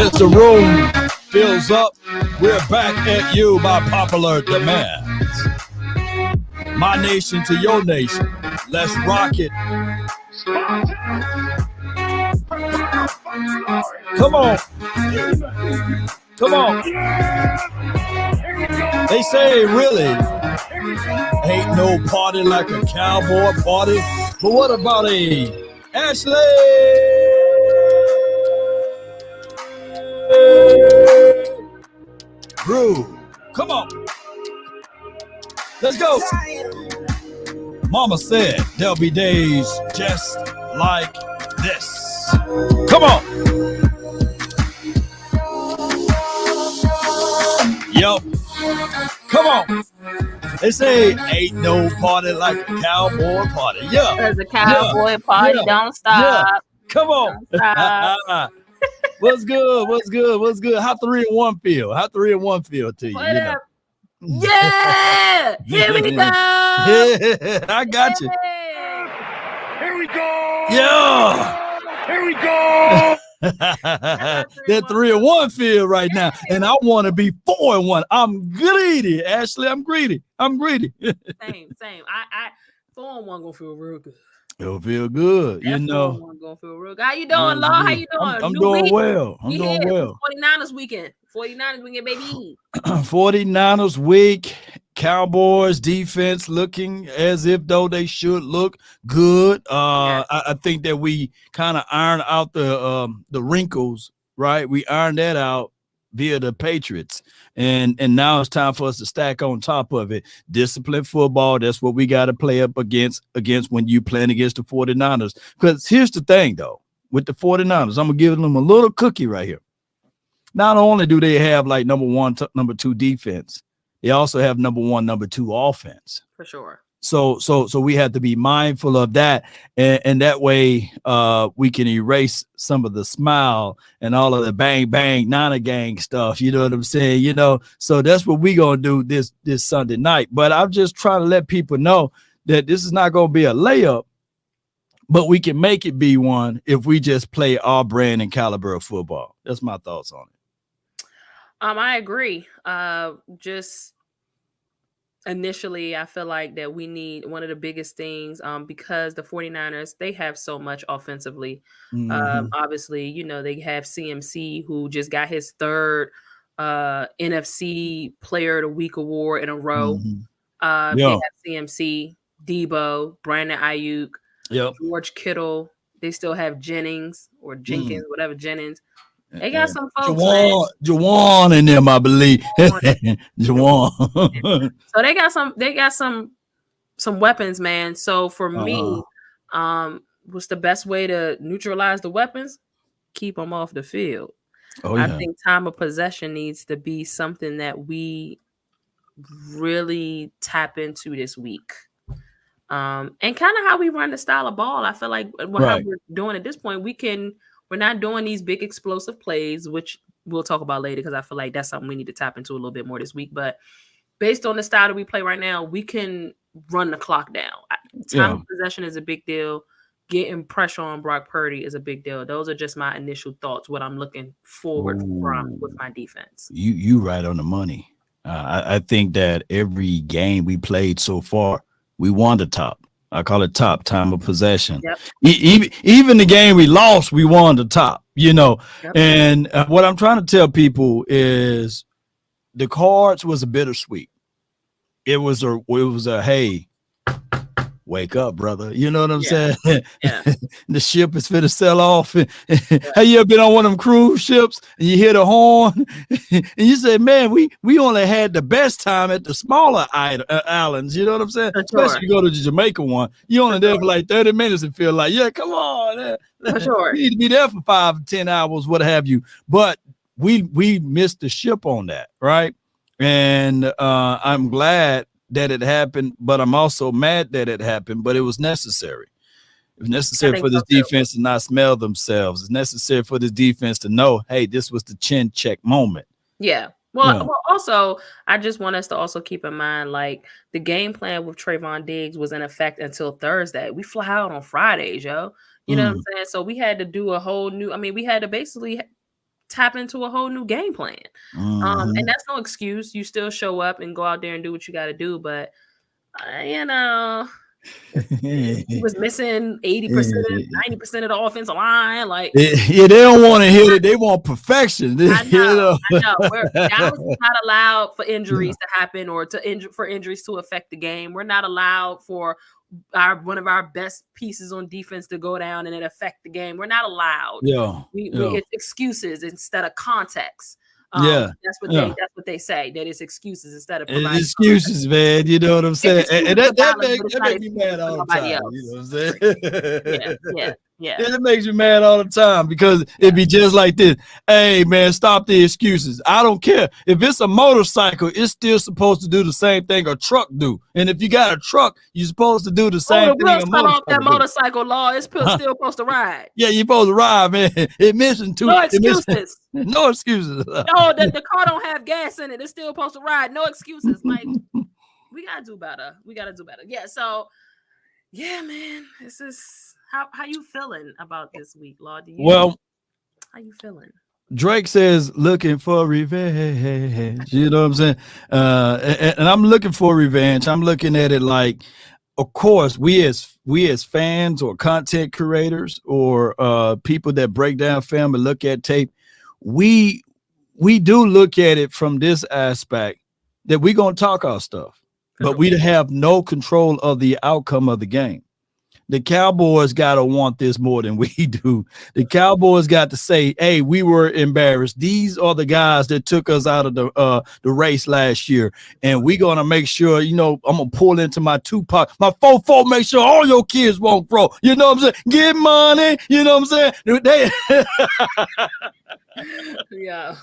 As the room fills up, we're back at you by popular demand. My nation to your nation. Let's rock it. Come on. Come on. They say really ain't no party like a cowboy party. But what about a Ashley? Brew. Come on. Let's go. Mama said there'll be days just like this. Come on. Yup. Come on. They say ain't no party like a cowboy party. Yeah. There's a cowboy party. Yeah. Don't stop. Yeah. Come on. Stop. What's good? What's good? What's good? How 3-1 feel? How 3-1 feel to you? You know? Yeah. Here we go. Yeah, I got you. Here we go. Yeah. Here we go. That 3-1 feel right now, and I want to be 4-1. I'm greedy, Ashley. I'm greedy. Same. I 4-1 gonna feel real good. It'll feel good, That you know. 4-1 gonna feel real good. How you doing, Law? How you doing? I'm doing well. I'm We doing here. well. 49ers weekend. 49ers weekend, baby. 49ers week. Cowboys defense looking as if though they should look good. Yes. I think that we kind of ironed out the wrinkles, right? We ironed that out via the Patriots, and now it's time for us to stack on top of it. Disciplined football. That's what we got to play up against when you playing against the 49ers. Because here's the thing, though, with the 49ers, I'm gonna give them a little cookie right here. Not only do they have like number 1, number 2 defense, they also have number 1, number 2 offense. For sure. So we have to be mindful of that, and that way we can erase some of the smile and all of the bang bang Nana gang stuff. You know what I'm saying? You know, so that's what we gonna do this Sunday night. But I'm just trying to let people know that this is not gonna be a layup, but we can make it be one if we just play our brand and caliber of football. That's my thoughts on it. I agree. Just initially, I feel like that we need one of the biggest things because the 49ers, they have so much offensively. Obviously, you know, they have CMC who just got his third NFC Player of the Week award in a row. They have CMC, Debo, Brandon Ayuk, George Kittle. They still have Jennings or Jenkins, whatever Jennings. They got some folks. Jawan in them, I believe. Jawan. So they got some weapons, man. So for me, what's the best way to neutralize the weapons? Keep them off the field. I think time of possession needs to be something that we really tap into this week. And kind of how we run the style of ball. I feel like how we're doing at this point, we're not doing these big explosive plays, which we'll talk about later because I feel like that's something we need to tap into a little bit more this week. But based on the style that we play right now, we can run the clock down. Time of possession is a big deal. Getting pressure on Brock Purdy is a big deal. Those are just my initial thoughts, what I'm looking forward from with my defense. You right on the money. I think that every game we played so far, we won the top. I call it top time of possession. Yep. Even the game we lost, we won the top, you know. Yep. And what I'm trying to tell people is the Cards was a bittersweet. It was a hey, wake up, brother. You know what I'm saying? Yeah. The ship is finna sell off. Have you ever been on one of them cruise ships and you hear the horn and you say, man, we only had the best time at the smaller islands. You know what I'm saying? Especially if you go to the Jamaica one. You only there for like 30 minutes and feel like, yeah, come on. For sure. You need to be there for 5 or 10 hours, what have you. But we missed the ship on that, right? And I'm glad that it happened, but I'm also mad that it happened, but it was necessary. It was necessary for this defense to not smell themselves. It's necessary for this defense to know, hey, this was the chin check moment. Yeah. Well, also, I just want us to also keep in mind, like, the game plan with Trayvon Diggs was in effect until Thursday. We fly out on Fridays, yo. You know what I'm saying? So we had to do a whole new, we had to basically tap into a whole new game plan. And that's no excuse. You still show up and go out there and do what you got to do. But, you know, he was missing 80%, 90% of the offensive line. Like, yeah, they don't want to hit it. They want perfection. I know. Dallas is not allowed for injuries to happen or for injuries to affect the game. We're not allowed for one of our best pieces on defense to go down and it affect the game. We're not allowed. It's excuses instead of context. That's what they say. That it's excuses instead of excuses, man. You know what I'm saying? And that makes me mad all the time. You know what I'm saying? Yeah. It makes me mad all the time because it'd be just like this. Hey, man, stop the excuses. I don't care. If it's a motorcycle, it's still supposed to do the same thing a truck do. And if you got a truck, you're supposed to do the same thing. Off that motorcycle law, it's still supposed to ride. Yeah, you're supposed to ride, man. No excuses. No excuses. No, the car don't have gas in it. It's still supposed to ride. No excuses. Like, we gotta do better. Yeah. So, yeah, man. This is how you feeling about this week, Law? How you feeling? Drake says looking for revenge. You know what I'm saying? And I'm looking for revenge. I'm looking at it like, of course, we as fans or content creators or people that break down film and look at tape, we do look at it from this aspect that we're gonna talk our stuff, but we have no control of the outcome of the game. The Cowboys got to want this more than we do. The Cowboys got to say, hey, we were embarrassed. These are the guys that took us out of the race last year. And we're going to make sure, you know, I'm going to pull into my Tupac, my 4-4, make sure all your kids won't grow. You know what I'm saying? Get money. You know what I'm saying? Yeah,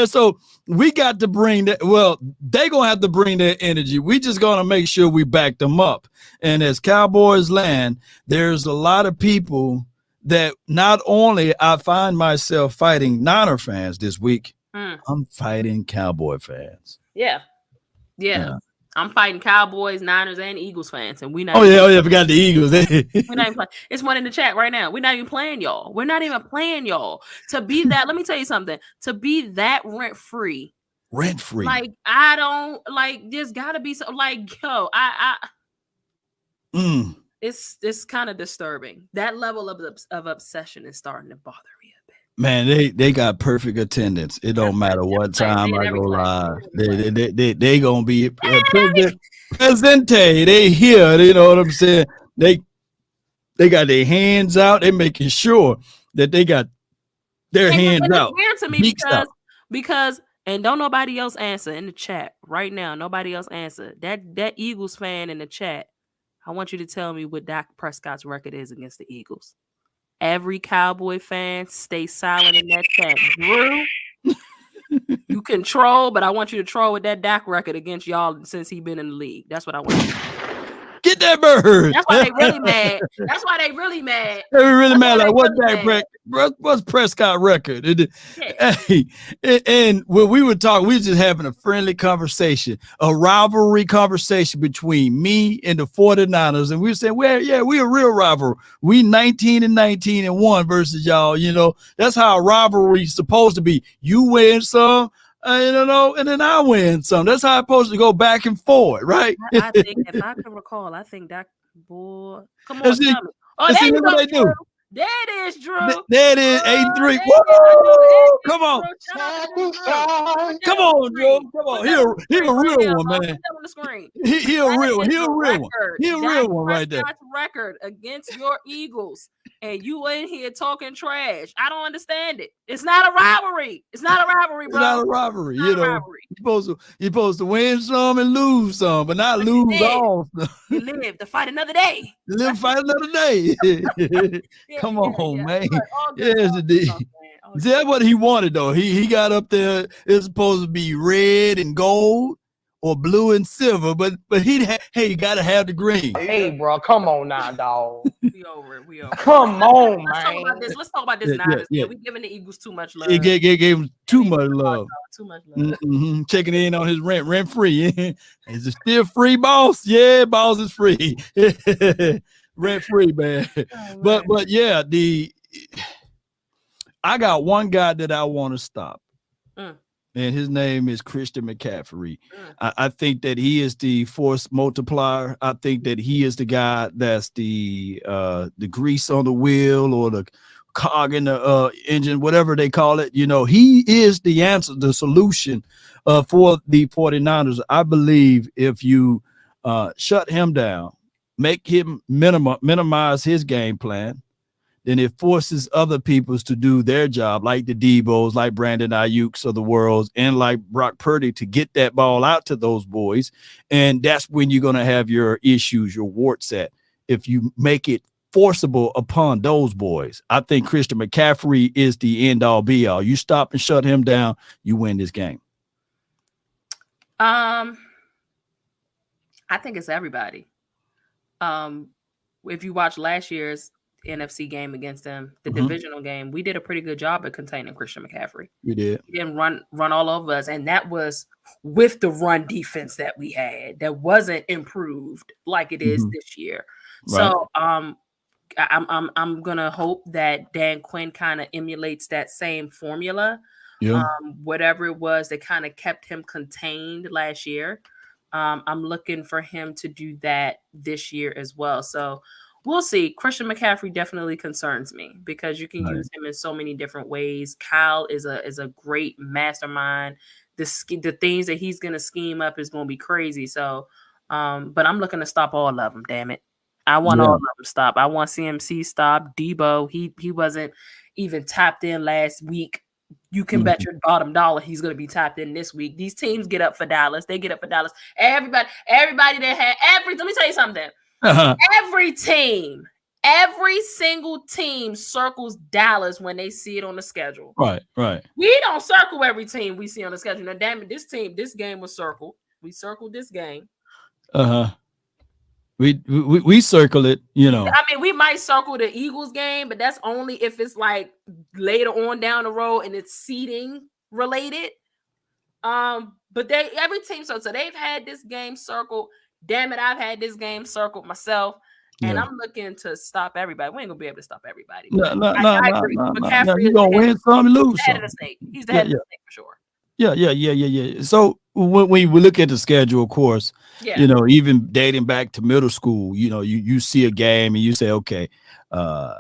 so we got to bring that. Well, they're gonna have to bring their energy. We just gonna make sure we back them up. And as Cowboys land, there's a lot of people that not only I find myself fighting Niner fans this week, I'm fighting Cowboy fans. Yeah. I'm fighting Cowboys, Niners, and Eagles fans, and we not. Forgot the Eagles. We're not even playing. It's one in the chat right now. We're not even playing y'all. We're not even playing y'all. To be that, let me tell you something. To be that rent free. Like I don't like. There's got to be some. Like yo, It's kind of disturbing. That level of obsession is starting to bother me. Man, they got perfect attendance. It don't matter what time I go live. They gonna be presente. They here. You know what I'm saying? They got their hands out. They making sure that they got their hands out. Weird to me because and don't nobody else answer in the chat right now. Nobody else answer. That Eagles fan in the chat. I want you to tell me what Dak Prescott's record is against the Eagles. Every Cowboy fan, stay silent in that chat. Drew, you can troll, but I want you to troll with that Dak record against y'all since he been in the league. That's what I want. Get that bird. That's why they really mad. They really mad. Like what Dak? What's Prescott record? Hey, and when we were talking, we were just having a friendly conversation, a rivalry conversation between me and the 49ers. And we were saying, well, yeah, we a real rival. We 19-19-1 versus y'all. You know, that's how a rivalry is supposed to be. You win some, and then I win some. That's how it's supposed to go back and forth, right? I think, if I can recall, I think that boy. Come on, tell me. Oh, there you go, they do. There it is, Drew. There it is, 83. Come on. Come on, Drew. Come on. He a real one, man. He a real one. He a real one. He a real one right there. Record against your Eagles, and you in here talking trash. I don't understand it. It's not a rivalry. It's not a rivalry, bro. It's not a rivalry. You know, you're supposed to win some and lose some, but not lose all. You live to fight another day. Fight another day. Come on, man. Yes, indeed. That's what he wanted, though. He got up there. It's supposed to be red and gold or blue and silver, but you got to have the green. Hey, bro, come on now, dog. We over it. Come on, man. Let's talk about this Niners. Yeah. We giving the Eagles too much love. He gave him too much love. Too much love. Checking in on his rent free. Is it still free, boss? Yeah, boss is free. Rent free, man. But yeah, I got one guy that I want to stop. And his name is Christian McCaffrey. I think that he is the force multiplier. I think that he is the guy that's the grease on the wheel or the cog in the engine, whatever they call it. You know, he is the answer, the solution for the 49ers. I believe if you shut him down, make him minimize his game plan, then it forces other peoples to do their job, like the Debos, like Brandon Ayuk's of the world, and like Brock Purdy, to get that ball out to those boys. And that's when you're going to have your issues, your warts at. If you make it forcible upon those boys, I think Christian McCaffrey is the end all be all. You stop and shut him down, you win this game. I think it's everybody. If you watch last year's NFC game against them, the divisional game, we did a pretty good job at containing Christian McCaffrey. We did. He didn't run all over us, and that was with the run defense that we had that wasn't improved like it is this year. Right. So I'm gonna hope that Dan Quinn kind of emulates that same formula. Yeah. Whatever it was that kind of kept him contained last year. I'm looking for him to do that this year as well. So we'll see. Christian McCaffrey definitely concerns me because you can use him in so many different ways. Kyle is a great mastermind. The things that he's gonna scheme up is gonna be crazy. So, but I'm looking to stop all of them. Damn it, I want all of them stop. I want CMC stop. Debo, he wasn't even tapped in last week. You can bet your bottom dollar he's going to be tapped in this week. These teams get up for Dallas. They get up for Dallas. Everybody that had let me tell you something. Every single team circles Dallas when they see it on the schedule. Right. We don't circle every team we see on the schedule. Now, damn it, this game was circled. We circled this game. We circle it, you know. I mean, we might circle the Eagles game, but that's only if it's like later on down the road and it's seeding related. But every team so they've had this game circled. Damn it, I've had this game circled myself, and I'm looking to stop everybody. We ain't gonna be able to stop everybody. No. You're gonna win some, lose some. He's the head of the snake for sure. Yeah. So when we look at the schedule, of course, you know, even dating back to middle school, you know, you see a game and you say, okay,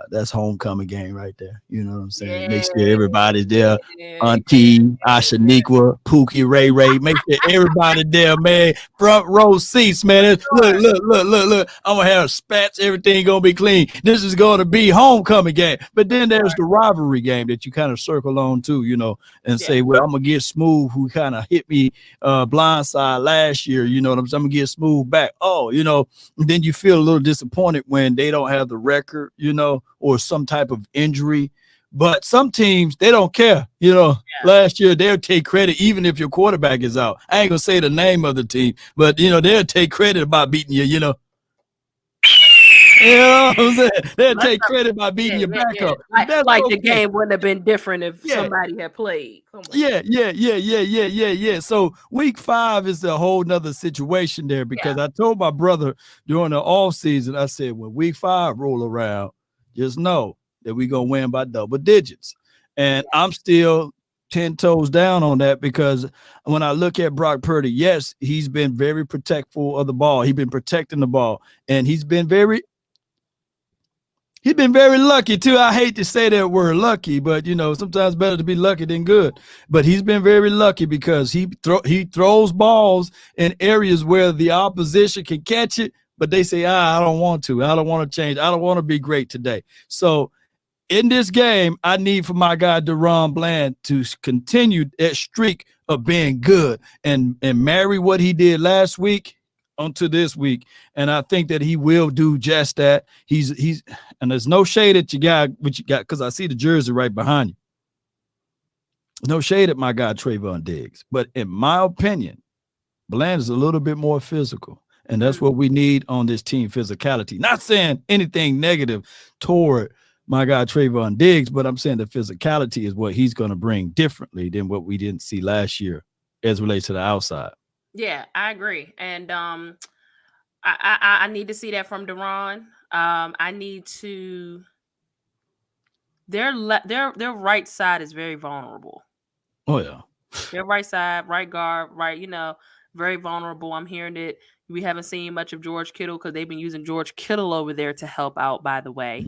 that's homecoming game right there. You know what I'm saying? Make sure everybody's there. Auntie, Ashaniqua, Pookie, Ray. Make sure everybody there, man. Front row seats, man. Look. I'm gonna have spats. Everything gonna be clean. This is gonna be homecoming game. But then there's the rivalry game that you kind of circle on too, you know, and say, well, I'm gonna get Smooth, who kind of hit me blindside last year. You know what I'm saying? I'm gonna get Smooth back. Oh, you know, and then you feel a little disappointed when they don't have the record, you know, or some type of injury. But some teams, they don't care. You know, last year they'll take credit even if your quarterback is out. I ain't gonna say the name of the team, but you know, they'll take credit about beating you, you know. You know what I'm saying? They'll take credit by beating your back up. Like the game wouldn't have been different if somebody had played. Come on. Yeah. So week 5 is a whole nother situation there because I told my brother during the off season, I said, when week 5 roll around, just know that we're going to win by double digits. And I'm still 10 toes down on that because when I look at Brock Purdy, yes, he's been very protectful of the ball. He's been protecting the ball, and he's been very lucky too. I hate to say that word lucky, but you know, sometimes better to be lucky than good. But he's been very lucky because he throws balls in areas where the opposition can catch it, but they say, I don't want to. I don't want to change. I don't want to be great today. So in this game, I need for my guy DaRon Bland to continue that streak of being good and marry what he did last week onto this week. And I think that he will do just that. He's and there's no shade at your guy, what you got, because I see the jersey right behind you. No shade at my guy Trayvon Diggs. But in my opinion, Bland is a little bit more physical. And that's what we need on this team, physicality. Not saying anything negative toward my guy Trayvon Diggs, but I'm saying the physicality is what he's going to bring differently than what we didn't see last year as relates to the outside. Yeah, I agree. And I need to see that from DaRon. I need to their right side is very vulnerable. Oh yeah. Their right side, right guard, right, very vulnerable. I'm hearing that we haven't seen much of George Kittle because they've been using George Kittle over there to help out, by the way.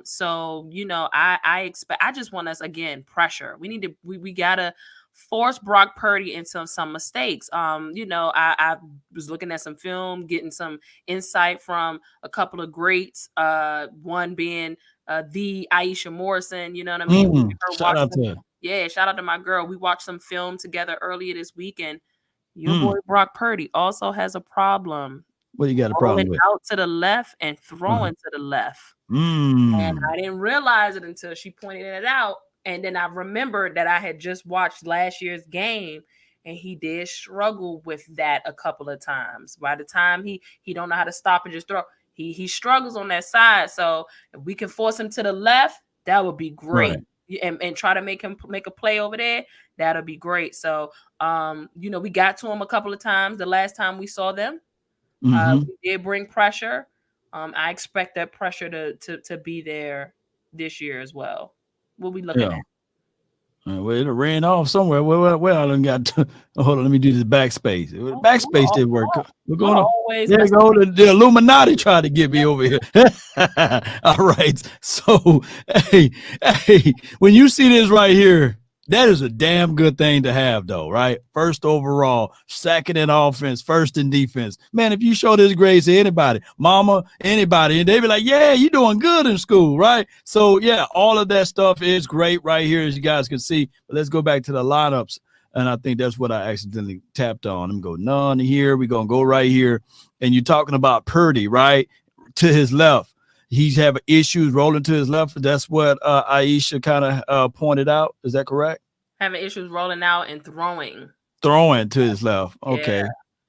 So, I just want us, again, pressure. We gotta force Brock Purdy into some mistakes. I was looking at some film, getting some insight from a couple of greats, one being the Aisha Morrison, you know what I mean? Shout out to her. Yeah, shout out to my girl. We watched some film together earlier this week, and your boy Brock Purdy also has a problem. What you got a problem with? Out to the left and throwing to the left. And I didn't realize it until she pointed it out. And then I remembered that I had just watched last year's game, and he did struggle with that a couple of times. By the time he don't know how to stop and just throw, he struggles on that side. So if we can force him to the left, that would be great. Right. And try to make him make a play over there, that'll be great. So, we got to him a couple of times the last time we saw them. We did bring pressure. I expect that pressure to be there this year as well. What we looking at? Well, it ran off somewhere. Well, I done got to, hold on, let me do this backspace. Backspace didn't work. We're going on. There you go. The Illuminati tried to get me over here. All right. So, hey, when you see this right here, that is a damn good thing to have, though, right? First overall, second in offense, first in defense. Man, if you show this grade to anybody, mama, anybody, and they be like, yeah, you're doing good in school, right? So, yeah, all of that stuff is great right here, as you guys can see. But let's go back to the lineups, and I think that's what I accidentally tapped on. I'm going none here. We're going to go right here. And you're talking about Purdy, right, to his left. He's having issues rolling to his left. That's what Aisha kind of pointed out. Is that correct? Having issues rolling out and throwing. Throwing to his left. Okay. Yeah.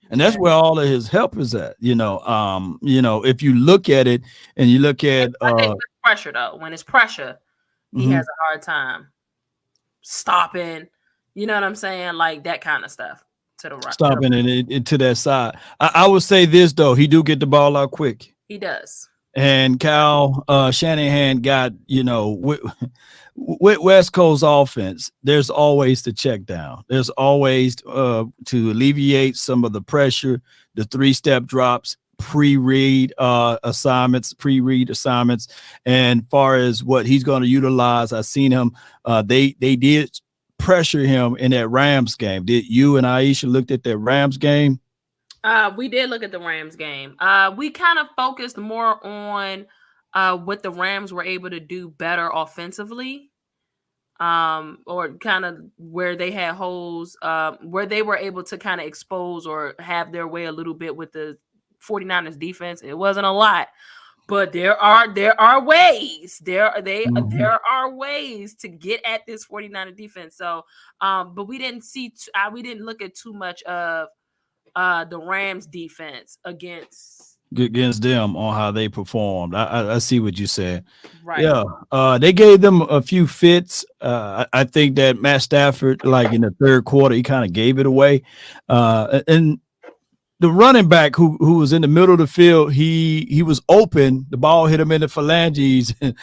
And that's where all of his help is at. If you look at it and you look at pressure, though. When it's pressure, he has a hard time stopping. You know what I'm saying? Like that kind of stuff. To the right. Stopping it to that side. I would say this, though. He do get the ball out quick. He does. And Cal Shanahan got, with West Coast offense, there's always the check down. There's always to alleviate some of the pressure, the 3-step drops, pre-read assignments. And far as what he's going to utilize, I've seen him. They did pressure him in that Rams game. Did you and Aisha looked at that Rams game? We did look at the Rams game. We kind of focused more on what the Rams were able to do better offensively, or kind of where they had holes, where they were able to kind of expose or have their way a little bit with the 49ers defense. It wasn't a lot, but there are ways. There are ways to get at this 49er defense. So, but we didn't look at too much of the Rams defense against them on how they performed. I see what you said. Right. Yeah. They gave them a few fits. I think that Matt Stafford, like in the third quarter, he kind of gave it away. And the running back who was in the middle of the field, he was open. The ball hit him in the phalanges, and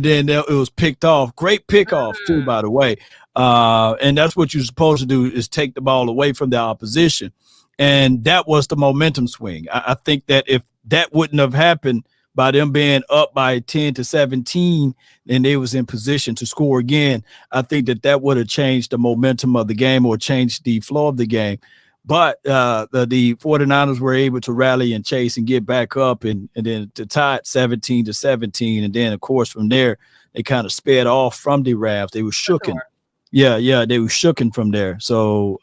then it was picked off. Great pickoff too, by the way. And that's what you're supposed to do, is take the ball away from the opposition. And that was the momentum swing. I think that if that wouldn't have happened by them being up by 10-17 and they was in position to score again, I think that would have changed the momentum of the game or changed the flow of the game. But the 49ers were able to rally and chase and get back up and then to tie it 17-17. And then, of course, from there, they kind of sped off from the Rams. They were shooken. Sure. Yeah, they were shooken from there. So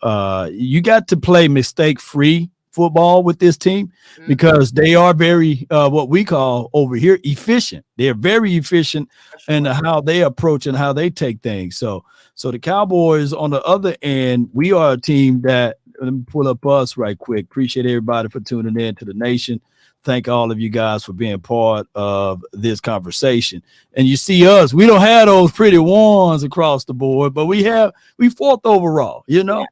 you got to play mistake-free football with this team because they are very, what we call over here, efficient. They're very efficient in how they approach and how they take things. So the Cowboys on the other end, we are a team that, let me pull up us right quick. Appreciate everybody for tuning in to the nation. Thank all of you guys for being part of this conversation. And you see us, we don't have those pretty ones across the board, but we 4th overall, Yeah.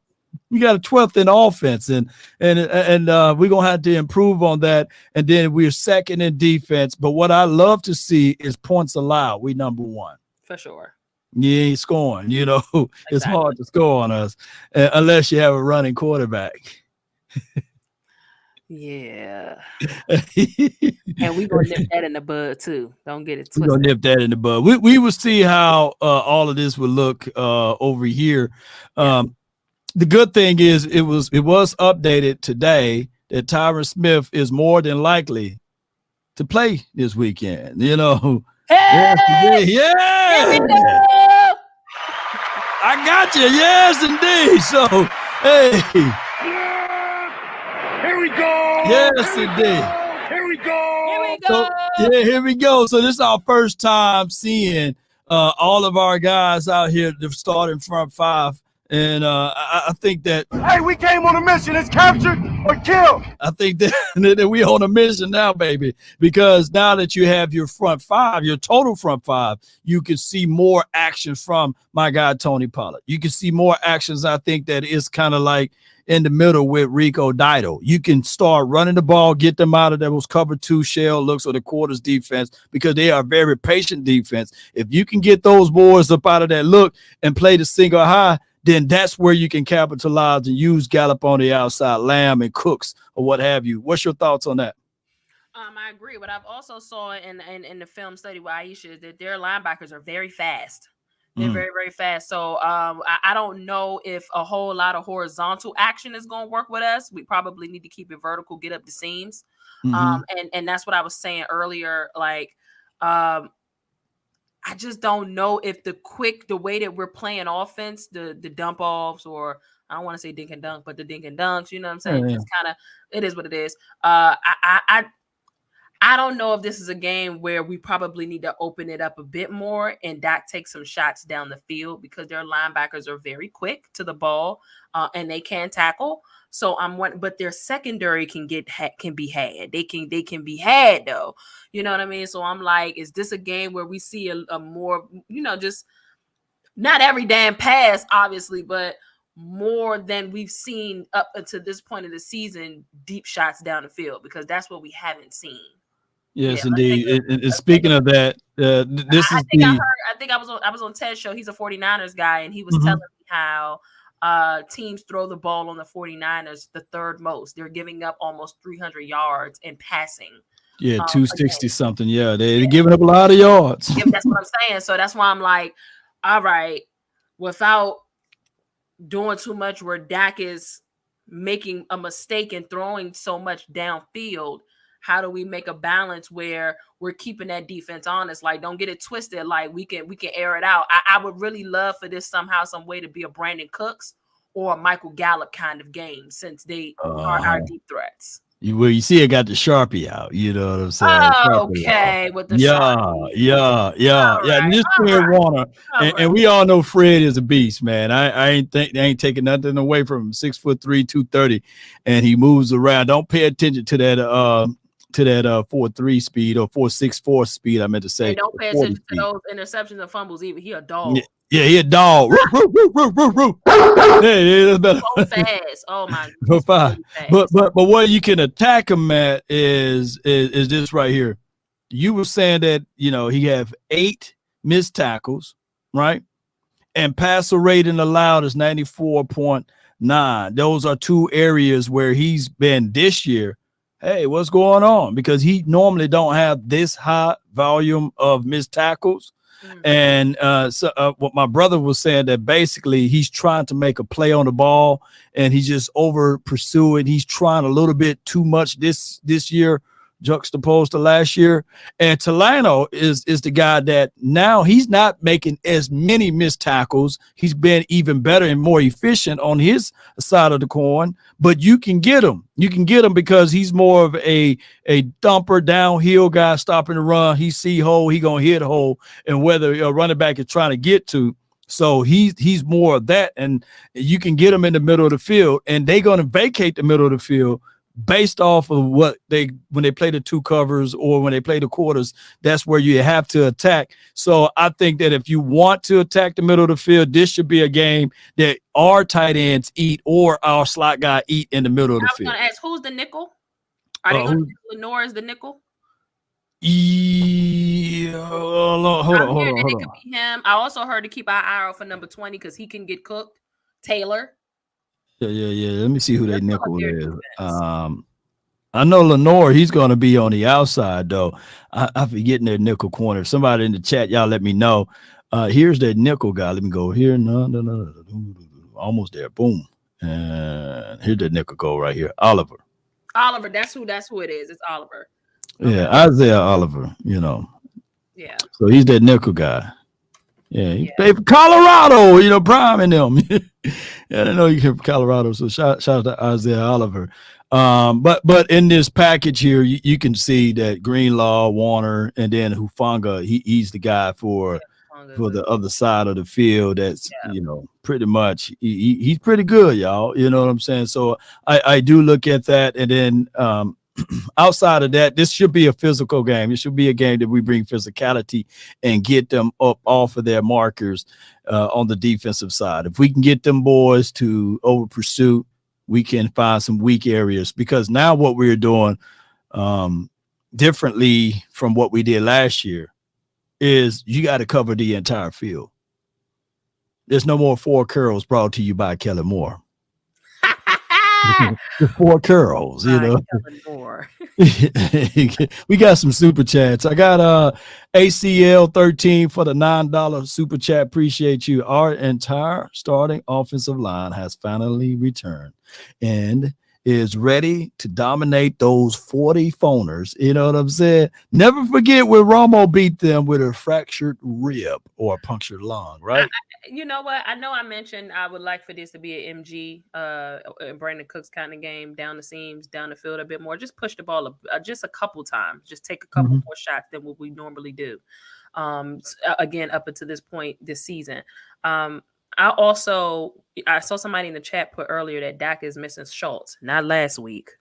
We got a 12th in offense, and we're going to have to improve on that. And then we're 2nd in defense. But what I love to see is points allowed. We number 1. For sure. You ain't scoring. You know, it's Exactly. hard to score on us unless you have a running quarterback. Yeah. And we gonna nip that in the bud too. Don't get it twisted. We're gonna nip that in the bud. We will see how all of this will look over here. The good thing is it was updated today that Tyron Smith is more than likely to play this weekend. You know. Hey! Yeah. I got you. Yes, indeed. So, hey. Here we go. Yes, indeed. Here we go. So, yeah, here we go. So this is our first time seeing all of our guys out here starting front five. And I think that Hey, we came on a mission. It's captured or killed. I think that we on a mission now, baby, because now that you have your front five, your total front five, you can see more action from my guy Tony Pollard. You can see more actions. I think that is kind of like in the middle with Rico Dido. You can start running the ball, get them out of those cover two shell looks or the quarters defense, because they are very patient defense. If you can get those boys up out of that look and play the single high, then that's where you can capitalize and use Gallup on the outside, Lamb and Cooks or what have you. What's your thoughts on that? I agree. But I've also saw in the film study with Aisha that their linebackers are very fast. They're very, very fast. So I don't know if a whole lot of horizontal action is going to work with us. We probably need to keep it vertical, get up the seams. And that's what I was saying earlier. Like, I just don't know if the way that we're playing offense, the dump offs, or I don't want to say dink and dunk, but the dink and dunks, you know what I'm saying? It's kind of, it is what it is. I don't know if this is a game where we probably need to open it up a bit more and Dak take some shots down the field, because their linebackers are very quick to the ball and they can tackle. So but their secondary can be had. They can be had though. You know what I mean? So I'm like, is this a game where we see a more, just not every damn pass, obviously, but more than we've seen up until this point of the season, deep shots down the field, because that's what we haven't seen. Yes, indeed. And speaking of that, I think I was on Ted's show. He's a 49ers guy, and he was telling me how teams throw the ball on the 49ers the third most. They're giving up almost 300 yards in passing. Yeah, 260 something. Yeah, they're giving up a lot of yards. Yeah, that's what I'm saying. So that's why I'm like, all right, without doing too much where Dak is making a mistake and throwing so much downfield, how do we make a balance where we're keeping that defense honest? Like, don't get it twisted. Like, we can air it out. I would really love for this somehow, some way to be a Brandon Cooks or a Michael Gallup kind of game, since they are our deep threats. You see, I got the Sharpie out. You know what I'm saying? Okay, with the Sharpie. Yeah. And this Fred Warner, and we all know Fred is a beast, man. I ain't taking nothing away from him. 6'3", 230, and he moves around. Don't pay attention to that 4.3 speed or 4.64 speed. I meant to say. And don't pay attention to those interceptions and fumbles either. He a dog. Yeah, he a dog. Hey, so fast. Oh my. But what you can attack him at is this right here. You were saying that he have 8 missed tackles, right? And passer rating allowed is 94.9. Those are 2 areas where he's been this year. Hey, what's going on? Because he normally don't have this high volume of missed tackles. And so what my brother was saying, that basically he's trying to make a play on the ball and he's just over pursuing. He's trying a little bit too much this year, juxtaposed to last year. And Talano is the guy that now he's not making as many missed tackles. He's been even better and more efficient on his side of the coin, but you can get him. You can get him because he's more of a dumper downhill guy, stopping the run. He see hole, he gonna hit hole, and whether a running back is trying to get to. So he's more of that, and you can get him in the middle of the field, and they're gonna vacate the middle of the field based off of when they play the 2 covers or when they play the quarters. That's where you have to attack. So I think that if you want to attack the middle of the field, this should be a game that our tight ends eat or our slot guy eat in the middle of the field. I was going to ask, who's the nickel? Are they going to Lenore as the nickel? Yeah, Yeah, hold on. It could be him. I also heard to keep our eye out for number 20 because he can get cooked. Taylor. Yeah. Let me see who they nickel is. I know Lenore, he's going to be on the outside, though. I'm forgetting their nickel corner. Somebody in the chat, y'all let me know. Here's their nickel guy. Let me go here. No. Almost there. Boom. And here's the nickel goal right here. Oliver, that's who it is. It's Oliver. Okay. Yeah, Isaiah Oliver, Yeah. So he's that nickel guy. Yeah, he played for Colorado, priming them. Yeah, I know you came from Colorado, so shout out to Isaiah Oliver. But in this package here, you can see that Greenlaw, Warner, and then Hufanga, he's the guy for the other side of the field. That's pretty much he's pretty good, y'all. You know what I'm saying? So I do look at that, and then outside of that, this should be a physical game. It should be a game that we bring physicality and get them up off of their markers on the defensive side. If we can get them boys to over pursuit, we can find some weak areas, because now what we're doing differently from what we did last year is you got to cover the entire field. There's no more 4 curls brought to you by Kelly Moore. The 4 curls, We got some super chats. I got ACL 13 for the $9 super chat. Appreciate you. Our entire starting offensive line has finally returned and is ready to dominate those 40 phoners. You know what I'm saying? Never forget when Romo beat them with a fractured rib or a punctured lung, right? You know what? I know I mentioned I would like for this to be an MG, Brandon Cooks kind of game, down the seams, down the field a bit more. Just push the ball just a couple times. Just take a couple more shots than what we normally do. Again, up until this point this season. I saw somebody in the chat put earlier that Dak is missing Schultz, not last week,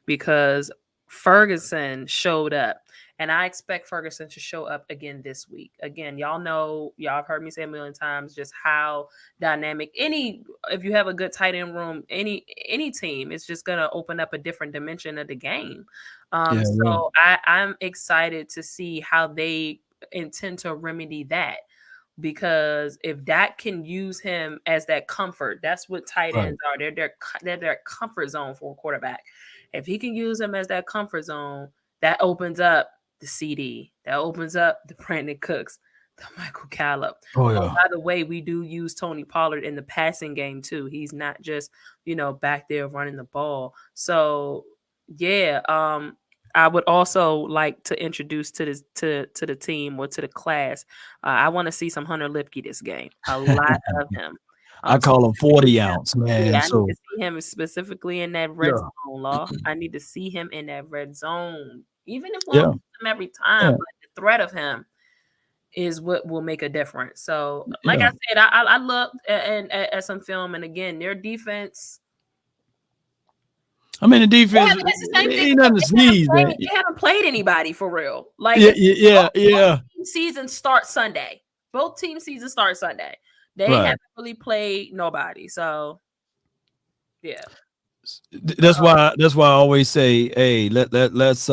because Ferguson showed up. And I expect Ferguson to show up again this week. Again, y'all have heard me say a million times just how dynamic if you have a good tight end room, any team, it's just gonna open up a different dimension of the game. I'm excited to see how they intend to remedy that. Because if Dak can use him as that comfort, that's what tight ends are. They're their comfort zone for a quarterback. If he can use him as that comfort zone, that opens up the CD, that opens up the Brandon Cooks, the Michael Gallup. By the way, we do use Tony Pollard in the passing game too. He's not just back there running the ball. So I would also like to introduce to the team or to the class. I want to see some Hunter Lipke this game. A lot of him. I call him 40 ounce, man. Yeah, I need to see him specifically in that red zone, Law. I need to see him in that red zone. Even if we don't use him every time, but the threat of him is what will make a difference. So, like I said, I looked at some film, and again, their defense. I mean, the defense ain't nothing to sneeze. They haven't played anybody for real. Like, both team seasons start Sunday. Both team seasons start Sunday. They haven't really played nobody. So, yeah. That's why I always say, hey, let's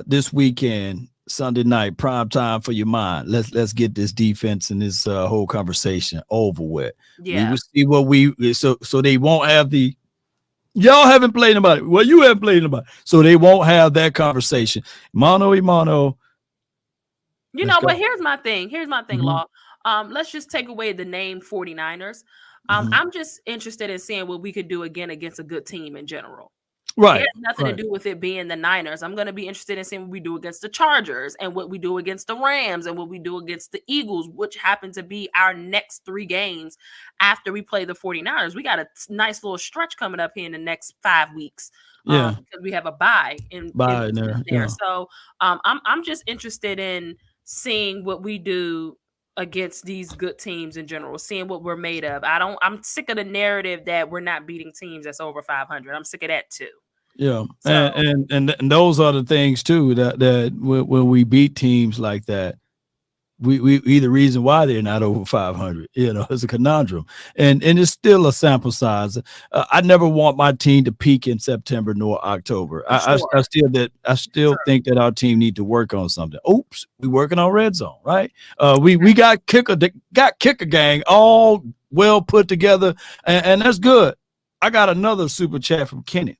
this weekend, Sunday night, prime time for your mind. Let's get this defense and this whole conversation over with. Yeah. We will see what so they won't have y'all haven't played nobody. Well, you haven't played nobody. So they won't have that conversation. Mano y mano. But here's my thing. Law. Let's just take away the name 49ers. I'm just interested in seeing what we could do again against a good team in general. Right. It has nothing to do with it being the Niners. I'm going to be interested in seeing what we do against the Chargers and what we do against the Rams and what we do against the Eagles, which happen to be our next 3 games after we play the 49ers. We got a nice little stretch coming up here in the next 5 weeks. Because we have a bye in there. Yeah. So I'm just interested in seeing what we do against these good teams in general, seeing what we're made of. I'm sick of the narrative that we're not beating teams that's over 500. I'm sick of that too. Yeah. So, and those are the things too, that when we beat teams like that, we the reason why they're not over 500. It's a conundrum, and it's still a sample size. I never want my team to peak in September nor October. I still think that our team need to work on something. Oops, we working on red zone, right? We got kicker gang all well put together, and that's good. I got another super chat from Kenneth.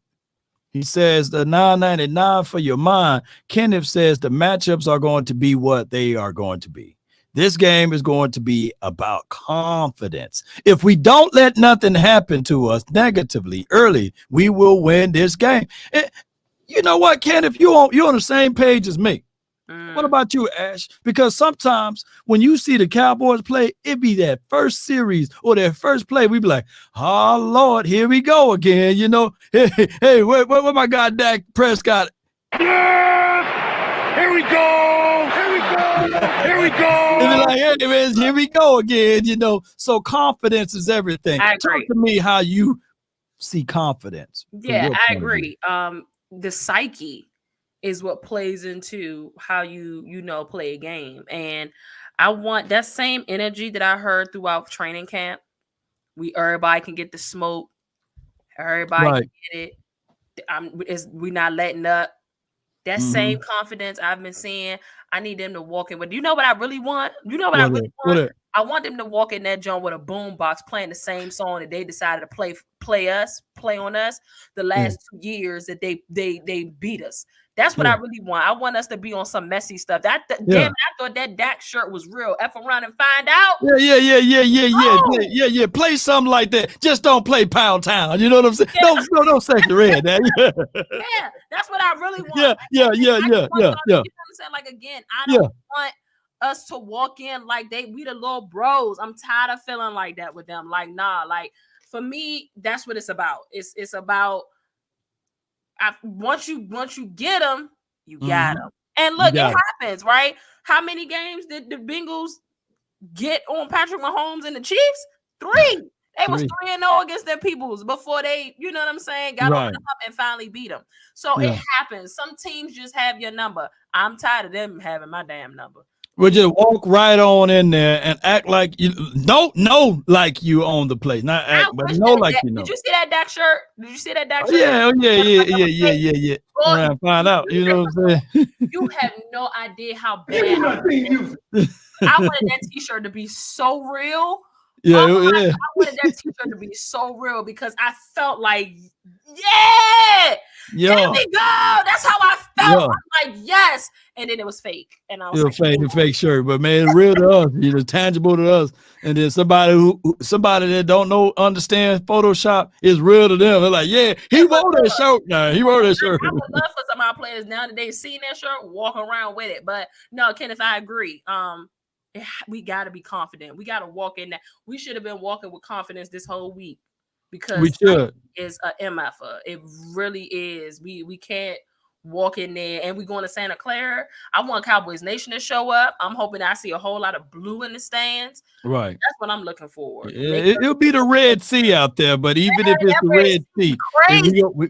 He says the 999 for your mind. Kenneth says the matchups are going to be what they are going to be. This game is going to be about confidence. If we don't let nothing happen to us negatively early, we will win this game. You know what, Kenneth? You're on the same page as me. What about you, Ash? Because sometimes when you see the Cowboys play, it be that first series or that first play, we be like, oh, Lord, here we go again. Hey, where my guy Dak Prescott? Yeah! Here we go! Here we go! Here we go! And like, hey, man, here we go again. So confidence is everything. I agree. Talk to me how you see confidence. Yeah, I agree. The psyche is what plays into how you play a game. And I want that same energy that I heard throughout training camp. Everybody can get the smoke. Everybody can get it. We're not letting up. That same confidence I've been seeing, I need them to walk in with. You know what I really want? I want them to walk in that joint with a boom box playing the same song that they decided to play on us the last 2 years that they beat us. That's what I really want. I want us to be on some messy stuff. Damn, I thought that Dak shirt was real. F around and find out. Yeah. Play something like that. Just don't play Pound Town. You know what I'm saying? Yeah. Don't second red. Yeah, that's what I really want. Yeah. You know what I'm saying? Like, again, I don't want us to walk in like we the little bros. I'm tired of feeling like that with them. Like, nah, like for me, that's what it's about. It's about once you get them, you got them. And look, it happens, right? How many games did the Bengals get on Patrick Mahomes and the Chiefs? 3. They was 3-0 against their peoples before they, you know what I'm saying, got on the up and finally beat them. So it happens. Some teams just have your number. I'm tired of them having my damn number. We'll just walk right on in there and act like you don't know, like you own the place. Not act, but know like you know. Did you see that Dak shirt? Yeah. Well, find out. You know what I'm saying? You have no idea how bad I wanted that T-shirt to be so real. I wanted that T-shirt to be so real because I felt like, there we go. That's how I felt. I'm like, yes. And then it was fake. And I was fake shirt. But man, it's real to us. It's tangible to us. And then somebody that don't understand Photoshop is real to them. They're like, he wore that shirt. Nah, he wore that shirt. I would love for some of our players now that they've seen that shirt, walk around with it. But no, Kenneth, I agree. We got to be confident. We got to walk in that. We should have been walking with confidence this whole week because we should. Is a MFer. It really is. We can't walk in there and we're going to Santa Clara. I want Cowboys Nation to show up. I'm hoping I see a whole lot of blue in the stands. Right. That's what I'm looking for. It'll be the Red Sea out there, but even if it's the Red Sea,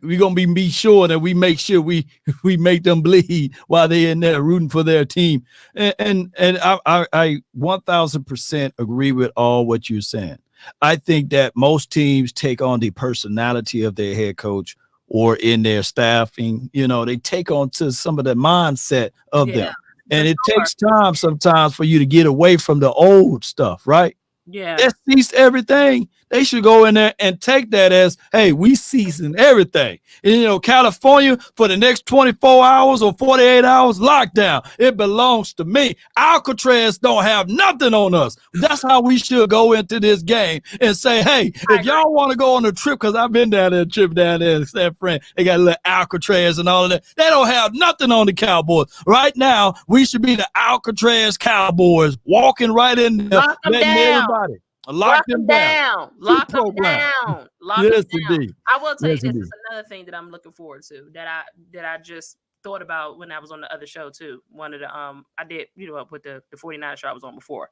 we're going to be sure that we make sure we make them bleed while they're in there rooting for their team. And I 1000% agree with all what you're saying. I think that most teams take on the personality of their head coach or in their staffing. They take on to some of the mindset of them. And it takes time sometimes for you to get away from the old stuff, right? Yeah. That ceased everything. They should go in there and take that as, hey, we season everything. And, California for the next 24 hours or 48 hours lockdown. It belongs to me. Alcatraz don't have nothing on us. That's how we should go into this game and say, hey, if y'all want to go on a trip, because I've been down there, trip down there in San Fran, they got a little Alcatraz and all of that. They don't have nothing on the Cowboys. Right now, we should be the Alcatraz Cowboys walking right in there, letting everybody. Lock them down. Lock them down. Yes, indeed. I will tell you this is another thing that I'm looking forward to that I just thought about when I was on the other show too. One of the I did with the 49 show I was on before.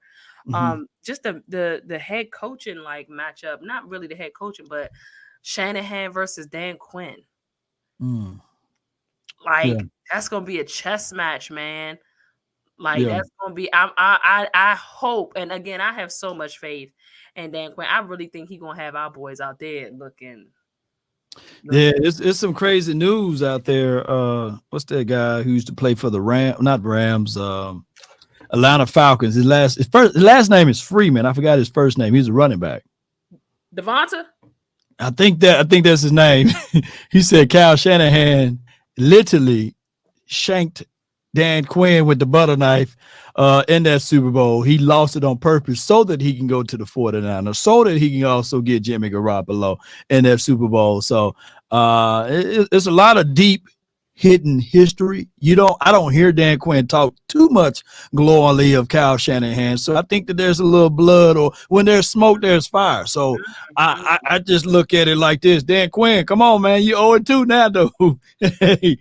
Just the head coaching like matchup, not really the head coaching, but Shanahan versus Dan Quinn. That's gonna be a chess match, man. Like that's gonna be. I hope, and again, I have so much faith in Dan Quinn. I really think he's gonna have our boys out there looking. Yeah, it's some crazy news out there. What's that guy who used to play for the Rams, Atlanta Falcons? His last name is Freeman. I forgot his first name. He's a running back. Devonta? I think that's his name. He said Kyle Shanahan literally shanked Dan Quinn with the butter knife in that Super Bowl. He lost it on purpose so that he can go to the 49ers, so that he can also get Jimmy Garoppolo in that Super Bowl. So it's a lot of deep hidden history. I don't hear Dan Quinn talk too much glowingly of Kyle Shanahan. So I think that there's a little blood, or when there's smoke, there's fire. So I just look at it like this. Dan Quinn, come on, man. You 0-2 now, though. hey.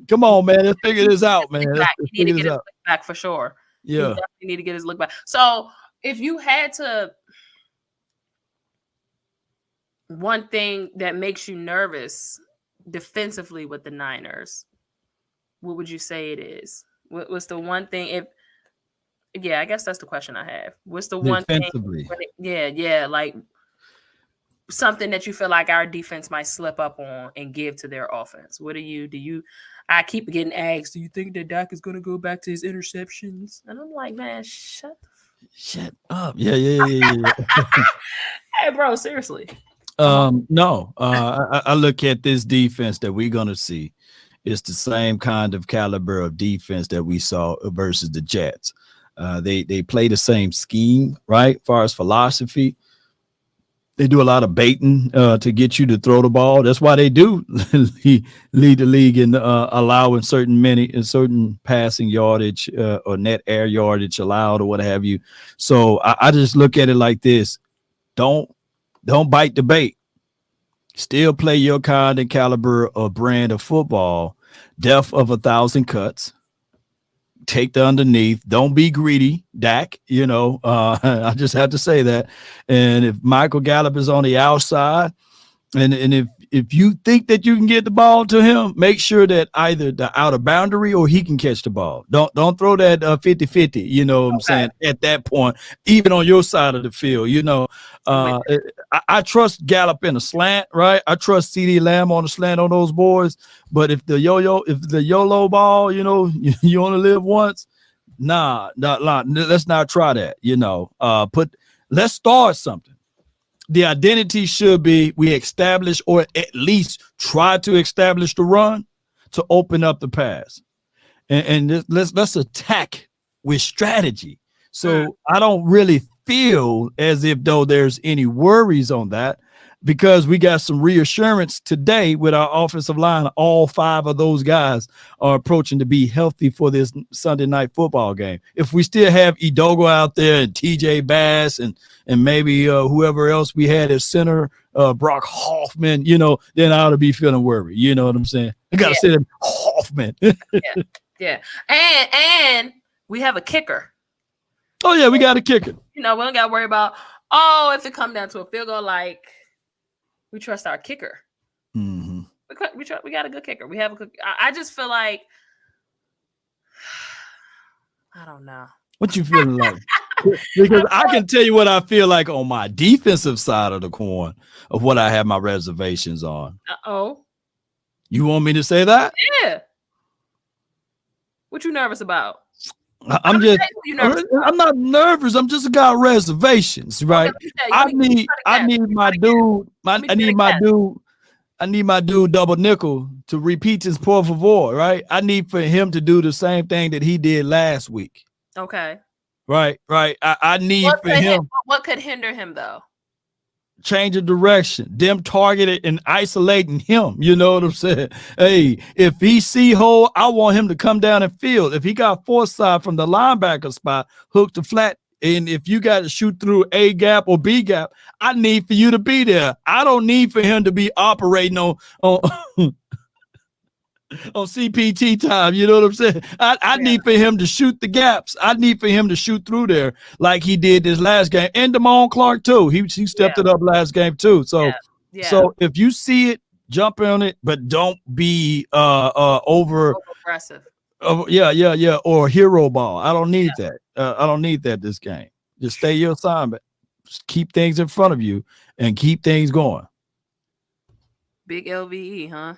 Come on, man. Let's figure this out, man. He need to get his look back for sure. Yeah. He definitely need to get his look back. So if you had to, one thing that makes you nervous defensively with the Niners, what would you say it is? What's the one thing? I guess that's the question I have. What's the one thing? Like something that you feel like our defense might slip up on and give to their offense. What do you? I keep getting asked, do you think that Dak is going to go back to his interceptions? And I'm like, man, shut up. Yeah. Hey, bro, seriously. No. I look at this defense that we're going to see. It's the same kind of caliber of defense that we saw versus the Jets. They play the same scheme, right? As far as philosophy. They do a lot of baiting to get you to throw the ball. That's why they do lead the league in allowing certain passing yardage or net air yardage allowed or what have you. So I just look at it like this: don't bite the bait. Still play your kind and caliber of brand of football. Death of 1,000 cuts. Take the underneath. Don't be greedy, Dak. I just have to say that. And if Michael Gallup is on the outside, and if you think that you can get the ball to him, make sure that either the outer boundary or he can catch the ball. Don't throw that 50-50, you know what I'm saying, at that point, even on your side of the field. I trust Gallup in a slant, right? I trust CeeDee Lamb on the slant on those boards. But if the YOLO ball, you only live once, let's not try that. Let's start something. The identity should be we establish, or at least try to establish, the run to open up the pass, and let's attack with strategy. So I don't really feel as if though there's any worries on that, because we got some reassurance today with our offensive line. All 5 of those guys are approaching to be healthy for this Sunday night football game. If we still have Edogo out there and TJ Bass and maybe whoever else we had at center, Brock Hoffman, then I ought to be feeling worried. You know what I'm saying? I got to say that Hoffman. Yeah. And we have a kicker. Oh, yeah, we got a kicker. We don't got to worry about, if it come down to a field goal, like, we trust our kicker. Mm-hmm. We got a good kicker. We have a good. I just feel like, I don't know. What you feeling like? Because I can tell you what I feel like on my defensive side of the coin of what I have my reservations on. You want me to say that? Yeah. What you nervous about? I'm not nervous. I'm just got reservations, right? Okay, I need my dude double nickel to repeat his por favor, right? I need for him to do the same thing that he did last week. Okay. Right. I need for him. What could hinder him though? Change of direction, them targeting and isolating him. You know what I'm saying? Hey, if he see hole, I want him to come down and field. If he got foresight from the linebacker spot, hook to flat, and if you got to shoot through A gap or B gap, I need for you to be there. I don't need for him to be operating on CPT time. You know what I'm saying? I need for him to shoot the gaps. I need for him to shoot through there like he did this last game. And Damone Clark too. He stepped it up last game too. So so if you see it, jump on it, but don't be over aggressive. Yeah. Or hero ball. I don't need that. I don't need that this game. Just stay your assignment. Just keep things in front of you and keep things going. Big LVE, huh?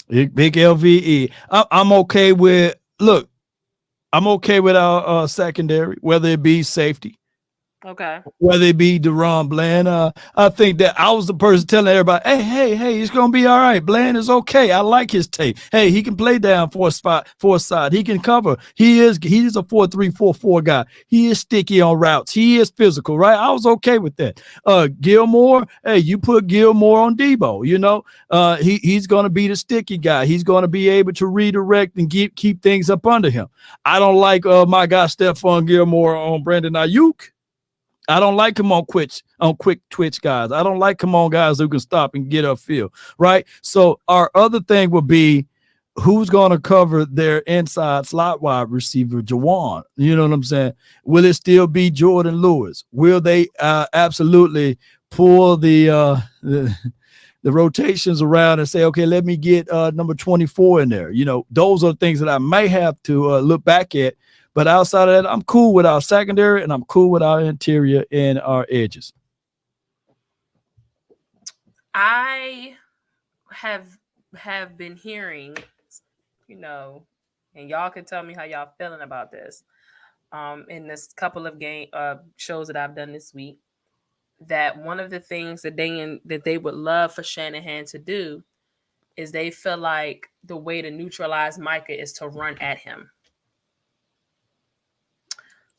Big LVE. I'm okay with. Look, I'm okay with our secondary, whether it be safety. Okay. Whether it be Deron Bland, I think that I was the person telling everybody, hey, it's gonna be all right. Bland is okay. I like his tape. Hey, he can play down for a side. He can cover. He's a 4-3-4-4 guy. He is sticky on routes. He is physical, right? I was okay with that. Gilmore, hey, you put Gilmore on Debo. You know, he's gonna be the sticky guy. He's gonna be able to redirect and keep things up under him. I don't like my guy Stephon Gilmore on Brandon Ayuk. I don't like him on quick twitch guys. I don't like him on guys who can stop and get upfield, right? So our other thing would be who's going to cover their inside slot wide receiver, Jawan. You know what I'm saying? Will it still be Jordan Lewis? Will they absolutely pull the rotations around and say, okay, let me get number 24 in there? You know, those are things that I may have to look back at. But outside of that, I'm cool with our secondary and I'm cool with our interior and our edges. I have been hearing, you know, and y'all can tell me how y'all feeling about this. In this couple of shows that I've done this week, that one of the things that they would love for Shanahan to do is they feel like the way to neutralize Micah is to run at him.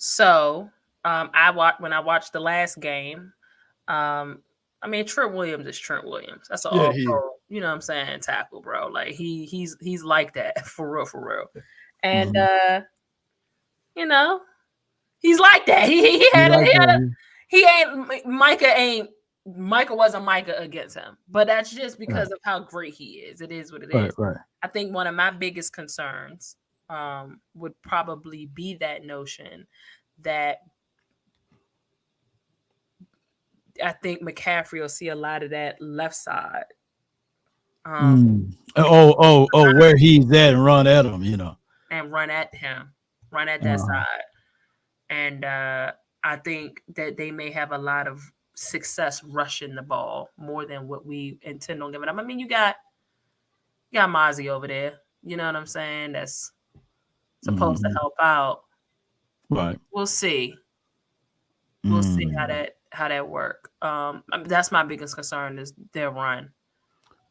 So when I watched the last game, I mean Trent Williams is Trent Williams. That's an all-pro, you know what I'm saying, tackle, bro. Like he's like that for real. And you know, he's like that. Micah wasn't Micah against him, but that's just because of how great he is. It is what it is. Right. I think one of my biggest concerns would probably be that notion that I think McCaffrey will see a lot of that left side. Where he's at and run at him, you know. And run at that side. And I think that they may have a lot of success rushing the ball more than what we intend on giving them. I mean, you got Mozzie over there. You know what I'm saying? That's supposed to help out. Right. We'll see. We'll see how that work. That's my biggest concern is their run.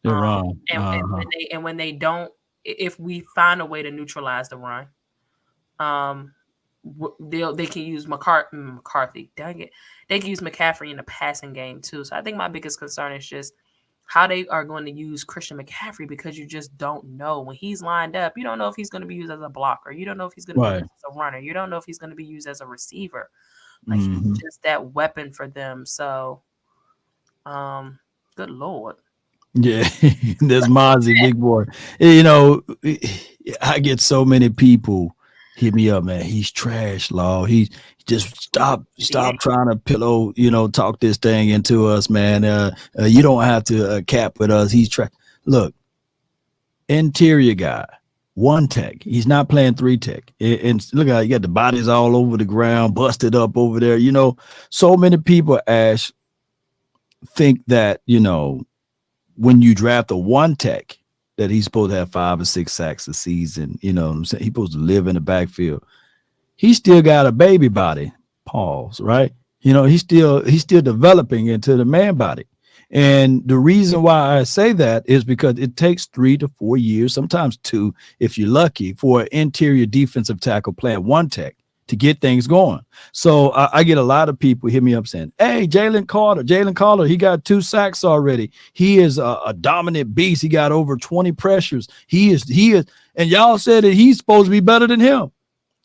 And when they don't, if we find a way to neutralize the run, they can use McCarthy. Dang it, they can use McCaffrey in the passing game too. So I think my biggest concern is just how they are going to use Christian McCaffrey, because you just don't know when he's lined up. You don't know if he's going to be used as a blocker. You don't know if he's going to be used as a runner. You don't know if he's going to be used as a receiver. Like he's just that weapon for them. So, good Lord. Yeah, there's Mozzie, big boy. You know, I get so many people hit me up, man. He's trash, Law. He just stop trying to pillow, talk this thing into us, man. You don't have to cap with us. He's trash. Look, interior guy, 1 tech. He's not playing 3 tech. And look how you got the bodies all over the ground, busted up over there. So many people, Ash, think that, when you draft a 1 tech, that he's supposed to have 5 or 6 sacks a season. You know what I'm saying? He's supposed to live in the backfield. He still got a baby body, pause, right? He's still developing into the man body. And the reason why I say that is because it takes 3 to 4 years, sometimes 2, if you're lucky, for an interior defensive tackle playing 1 tech to get things going. So I get a lot of people hit me up saying, hey, Jalen Carter, he got 2 sacks already. He is a dominant beast. He got over 20 pressures. He is, and y'all said that he's supposed to be better than him.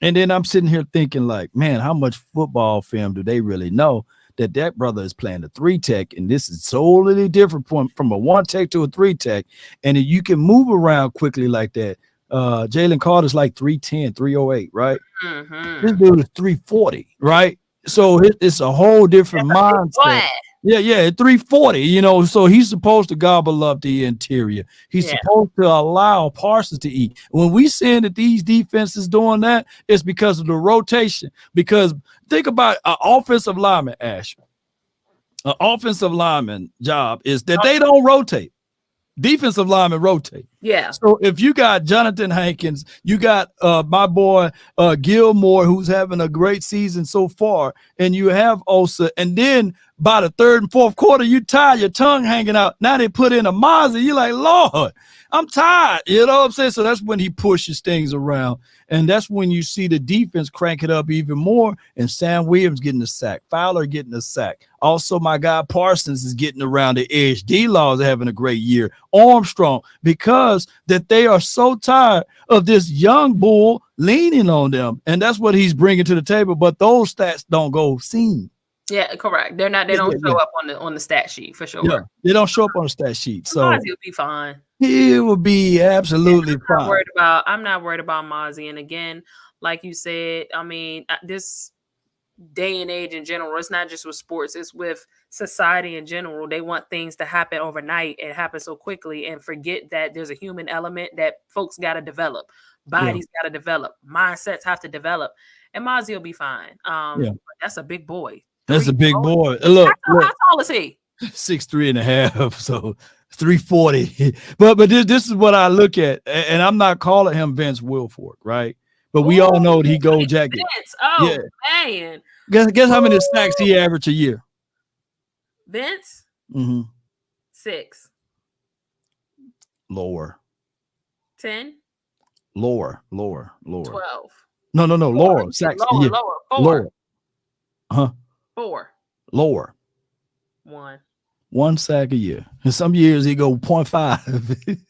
And then I'm sitting here thinking like, man, how much football film do they really know that brother is playing a 3 tech, and this is totally different from a 1 tech to a 3 tech. And you can move around quickly like that. Jalen Carter's like 310, 308, right? This dude is 340, right? So it's a whole different mindset. Yeah, 340, you know, so he's supposed to gobble up the interior. He's supposed to allow Parsons to eat. When we saying that these defenses doing that, it's because of the rotation. Because think about an offensive lineman, Ash. An offensive lineman job is that they don't rotate. Defensive linemen rotate. Yeah. So if you got Jonathan Hankins, you got my boy Gilmore, who's having a great season so far, and you have Osa, and then by the third and fourth quarter, you tired, your tongue hanging out. Now they put in a Mozzie. You're like, Lord, I'm tired. You know what I'm saying? So that's when he pushes things around. And that's when you see the defense crank it up even more. And Sam Williams getting a sack. Fowler getting a sack. Also, my guy Parsons is getting around the edge. D-Law is having a great year. Armstrong, because that they are so tired of this young bull leaning on them. And that's what he's bringing to the table. But those stats don't go seen. Yeah, correct. They don't show up on the stat sheet for sure. Yeah, they don't show up on the stat sheet. So he'll be fine. He will be absolutely fine. I'm not worried about Mozzie. And again, like you said, I mean, this day and age in general, it's not just with sports, it's with society in general. They want things to happen overnight and happen so quickly and forget that there's a human element that folks got to develop. Bodies got to develop. Mindsets have to develop. And Mozzie will be fine. That's a big boy. That's a big boy. Look, how tall is he? 6'3.5", so 340. But this is what I look at, and I'm not calling him Vince Wilfork, right? But we all know that he gold jacket. Vince. Oh man! Guess how many sacks he average a year? Vince? 6. Lower. 10. Lower. 12. No. Lower. Sacks. Lower. 4. Lower. 4. Lower. 1. 1 sack a year. And some years he go 0.5.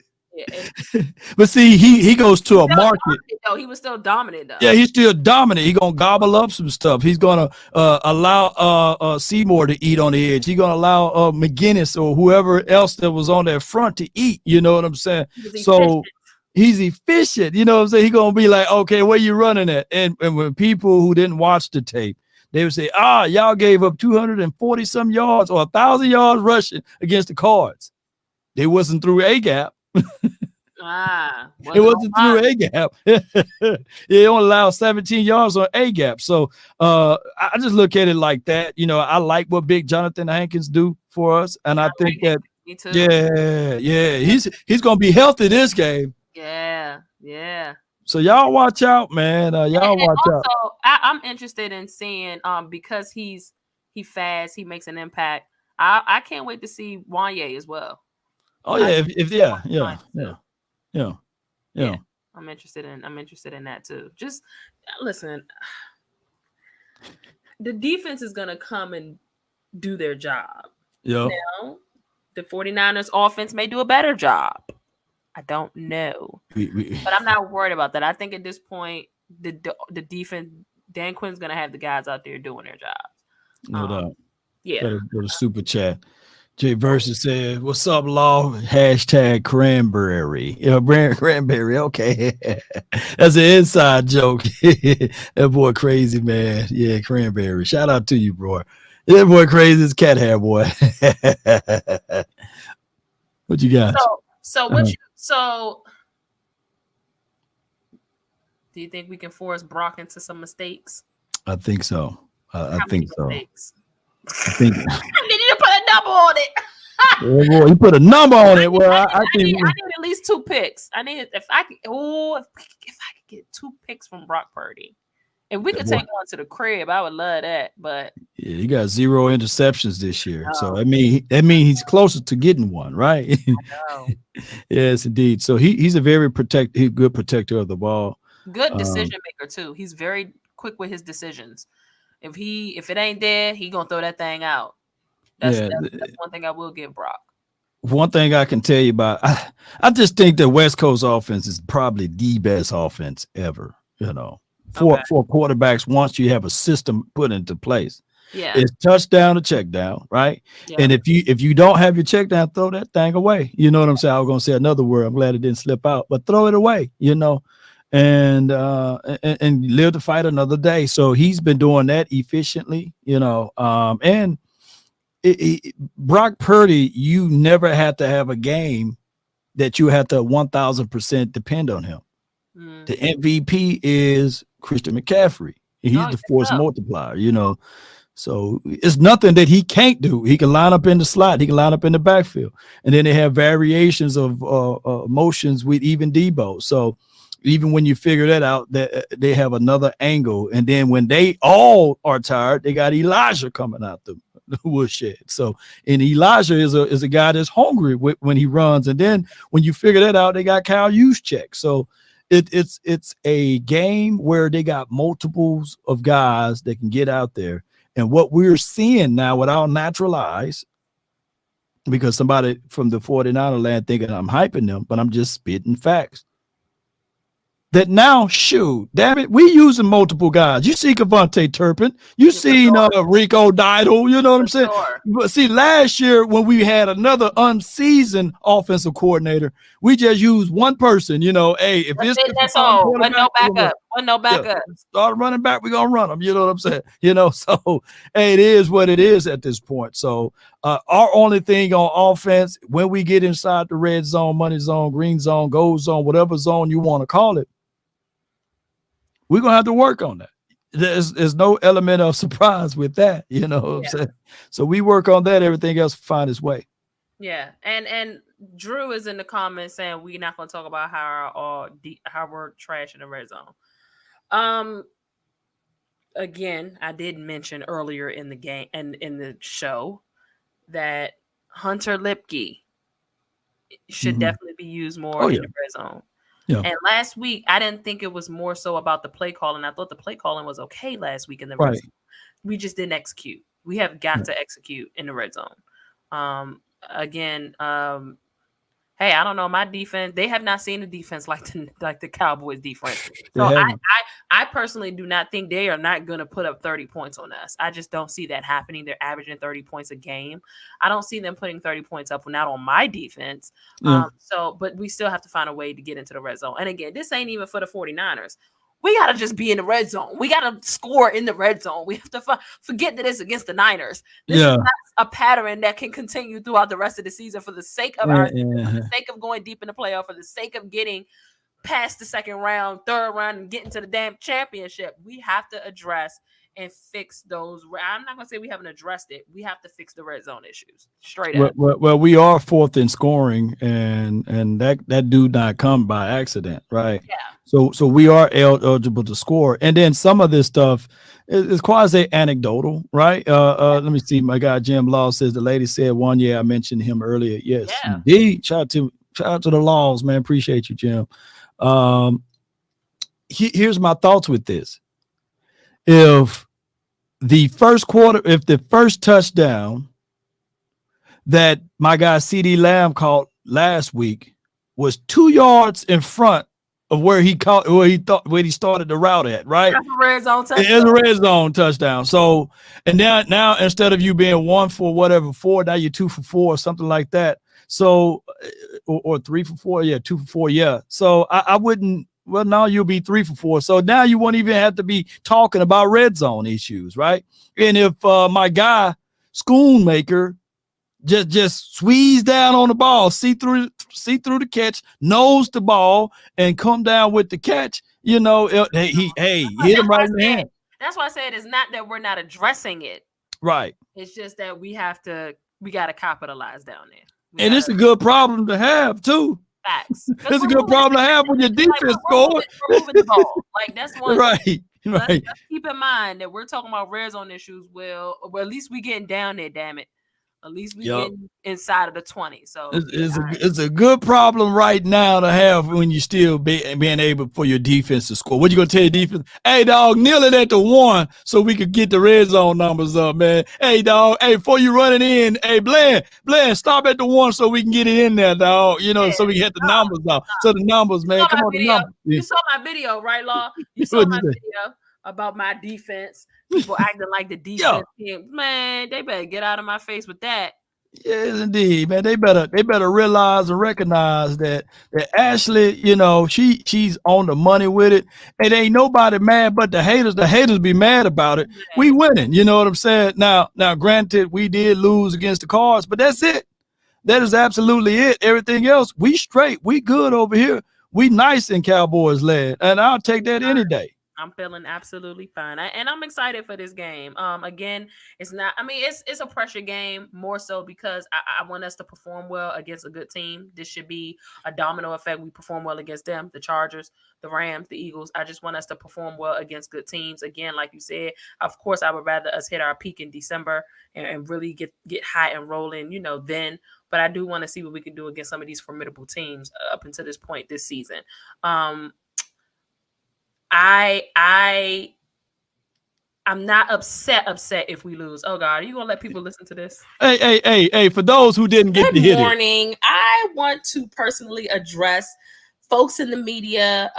But see, he goes to a market. He was still dominant though. Yeah, he's still dominant. He's gonna gobble up some stuff. He's gonna allow Seymour to eat on the edge. He's gonna allow McGinnis or whoever else that was on that front to eat. You know what I'm saying? So he's efficient. You know what I'm saying? He's gonna be like, okay, where you running at? And when people who didn't watch the tape, they would say, y'all gave up 240 some yards or 1,000 yards rushing against the Cards. They wasn't through a gap. It wasn't through a gap. It only allowed 17 yards on a gap. So I just look at it like that. You know, I like what big Jonathan Hankins do for us, and I think that me too. Yeah, he's gonna be healthy this game. Yeah. So y'all watch out, man. Y'all watch out. I'm interested in seeing because he fast, he makes an impact. I can't wait to see Wanye as well. Oh yeah, yeah. I'm interested in that too. Just listen. The defense is gonna come and do their job. Yeah. Now, the 49ers offense may do a better job. I don't know, but I'm not worried about that. I think at this point, the defense, Dan Quinn's gonna have the guys out there doing their jobs. No doubt. Yeah. Go to super chat. Jay Versus said, "What's up, Law? Hashtag cranberry. Yeah, cranberry. Okay, that's an inside joke. That boy crazy, man. Yeah, cranberry. Shout out to you, bro. That boy crazy as cat hair, boy. What you got? So, do you think we can force Brock into some mistakes? I think so. I think so. Mistakes? I think. I need you to put a number on it. Yeah, boy, you put a number on it. Well, I need at least 2 picks. I need if I could get 2 picks from Brock Purdy, and we could take one to the crib. I would love that. But yeah, he got 0 interceptions this year, so that means he's closer to getting one, right? I know. Yes, indeed. So he's a very good protector of the ball. Good decision maker too. He's very quick with his decisions. If it ain't there, he gonna throw that thing out. That's one thing I will give Brock. One thing I can tell you about, I just think the West Coast offense is probably the best offense ever. You know, for quarterbacks, once you have a system put into place, it's touchdown to check down, right? Yeah. And if you don't have your check down, throw that thing away. You know what I'm saying? I was gonna say another word. I'm glad it didn't slip out, but throw it away. You know. And live to fight another day. So he's been doing that efficiently, you know. And Brock Purdy, you never had to have a game that you had to 1,000% depend on him. Mm. The MVP is Christian McCaffrey. He's the force multiplier, you know. So it's nothing that he can't do. He can line up in the slot. He can line up in the backfield. And then they have variations of motions with even Debo. So even when you figure that out, that they have another angle. And then when they all are tired, they got Elijah coming out the woodshed. So, and Elijah is a guy that's hungry when he runs. And then when you figure that out, they got Kyle Juszczyk. So it's a game where they got multiples of guys that can get out there. And what we're seeing now with our natural eyes, because somebody from the 49er land thinking I'm hyping them, but I'm just spitting facts. That now, shoot, damn it, we using multiple guys. You see Kevontae Turpin, you seen Rico Didle, you know what I'm saying? But see, last year when we had another unseasoned offensive coordinator, we just used one person, you know, hey, if that's all, but no backup. Start running back, we're gonna run them, you know what I'm saying? You know, so hey, it is what it is at this point. So our only thing on offense, when we get inside the red zone, money zone, green zone, gold zone, whatever zone you want to call it, we're going to have to work on that. There's no element of surprise with that, you know what I'm saying? So we work on that, everything else find its way. Yeah, and Drew is in the comments saying we're not going to talk about how we're trash in the red zone. Again, I did mention earlier in the game and in the show that Hunter Lipke should definitely be used more in the red zone. Yeah. And last week, I didn't think it was more so about the play calling. I thought the play calling was okay last week in the red zone. We just didn't execute. We have got to execute in the red zone. Hey, I don't know. My defense, they have not seen a defense like the Cowboys defense. So I personally do not think they are not going to put up 30 points on us. I just don't see that happening. They're averaging 30 points a game. I don't see them putting 30 points up, not on my defense. But we still have to find a way to get into the red zone. And again, this ain't even for the 49ers. We got to just be in the red zone. We got to score in the red zone. We have to forget that it's against the Niners. This is not a pattern that can continue throughout the rest of the season for the sake of for the sake of going deep in the playoff, for the sake of getting past the second round, third round, and getting to the damn championship. We have to address and fix those. I'm not going to say we haven't addressed it. We have to fix the red zone issues straight up. Well, we are fourth in scoring, and that do not come by accident, right? Yeah. So we are eligible to score, and then some of this stuff is quasi anecdotal, right? Let me see. My guy Jim Law says the lady said one. Yeah, I mentioned him earlier. Yes, indeed. Shout out to the Laws, man. Appreciate you, Jim. Here's my thoughts with this. If the first touchdown that my guy CD Lamb caught last week was 2 yards in front of where he started the route at, right? That's a red zone touchdown. It's a red zone touchdown. So, and now instead of you being 1 for 4, now you're 2 for 4 or something like that. So, or 3 for 4, 2 for 4, yeah. So I wouldn't. Well, now you'll be 3 for 4. So now you won't even have to be talking about red zone issues, right? And if my guy Schoonmaker just squeeze down on the ball, see through the catch, nose the ball, and come down with the catch, you know, he hit him right in the hand. That's why I said it's not that we're not addressing it. Right. It's just that we got to capitalize down there. And it's a good problem to have too. Facts. It's a good problem to have when your defense scores. We're moving the ball. Like that's one. Right. Let's keep in mind that we're talking about red zone issues. Well, at least we getting down there. Damn it. At least we getting inside of the 20. So it's a good problem right now to have when you still being able for your defense to score. What you gonna tell your defense? Hey dog, kneel it at the 1 so we could get the red zone numbers up, man. Hey dog, before you run it in, hey Bland, stop at the 1 so we can get it in there, dog. You know, so we get the numbers up. So the numbers, man. Come on, the numbers. You saw my video, right, Law? You saw my video about my defense. People acting like the defense team. Man, they better get out of my face with that. Yes, indeed, man. They better realize and recognize that Ashley, she's on the money with it. It ain't nobody mad but the haters. The haters be mad about it. We winning. You know what I'm saying? Now, granted, we did lose against the Cards, but that's it. That is absolutely it. Everything else, we straight. We good over here. We nice in Cowboys land, and I'll take that any day. I'm feeling absolutely fine. And I'm excited for this game. Again, it's not, I mean, it's a pressure game more so because I want us to perform well against a good team. This should be a domino effect. We perform well against them, the Chargers, the Rams, the Eagles. I just want us to perform well against good teams. Again, like you said, of course, I would rather us hit our peak in December and really get high and rolling, then. But I do want to see what we can do against some of these formidable teams up until this point this season. I'm not upset if we lose. Oh God, are you gonna let people listen to this? Hey, for those who didn't get to hear it. Good morning. I want to personally address folks in the media,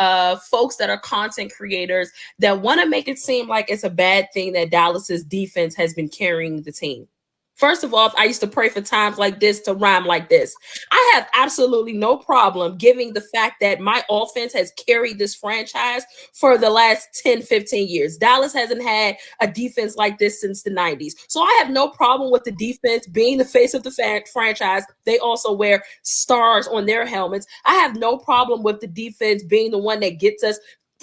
folks that are content creators that want to make it seem like it's a bad thing that Dallas's defense has been carrying the team. First of all, I used to pray for times like this to rhyme like this. I have absolutely no problem giving the fact that my offense has carried this franchise for the last 10, 15 years. Dallas hasn't had a defense like this since the 90s. So I have no problem with the defense being the face of the franchise. They also wear stars on their helmets. I have no problem with the defense being the one that gets us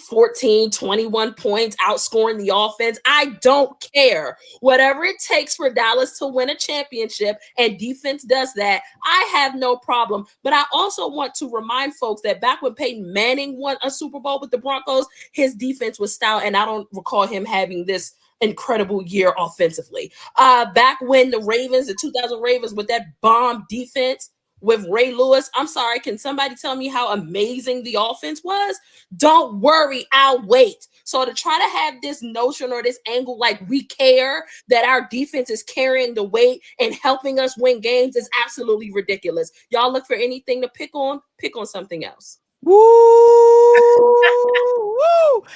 14, 21 points, outscoring the offense. I don't care. Whatever it takes for Dallas to win a championship and defense does that, I have no problem. But I also want to remind folks that back when Peyton Manning won a Super Bowl with the Broncos, his defense was stout, and I don't recall him having this incredible year offensively. Back when the 2000 Ravens with that bomb defense, with Ray Lewis, I'm sorry, can somebody tell me how amazing the offense was? Don't worry, I'll wait. So to try to have this notion or this angle like we care that our defense is carrying the weight and helping us win games is absolutely ridiculous. Y'all look for anything to pick on something else. Woo! Woo!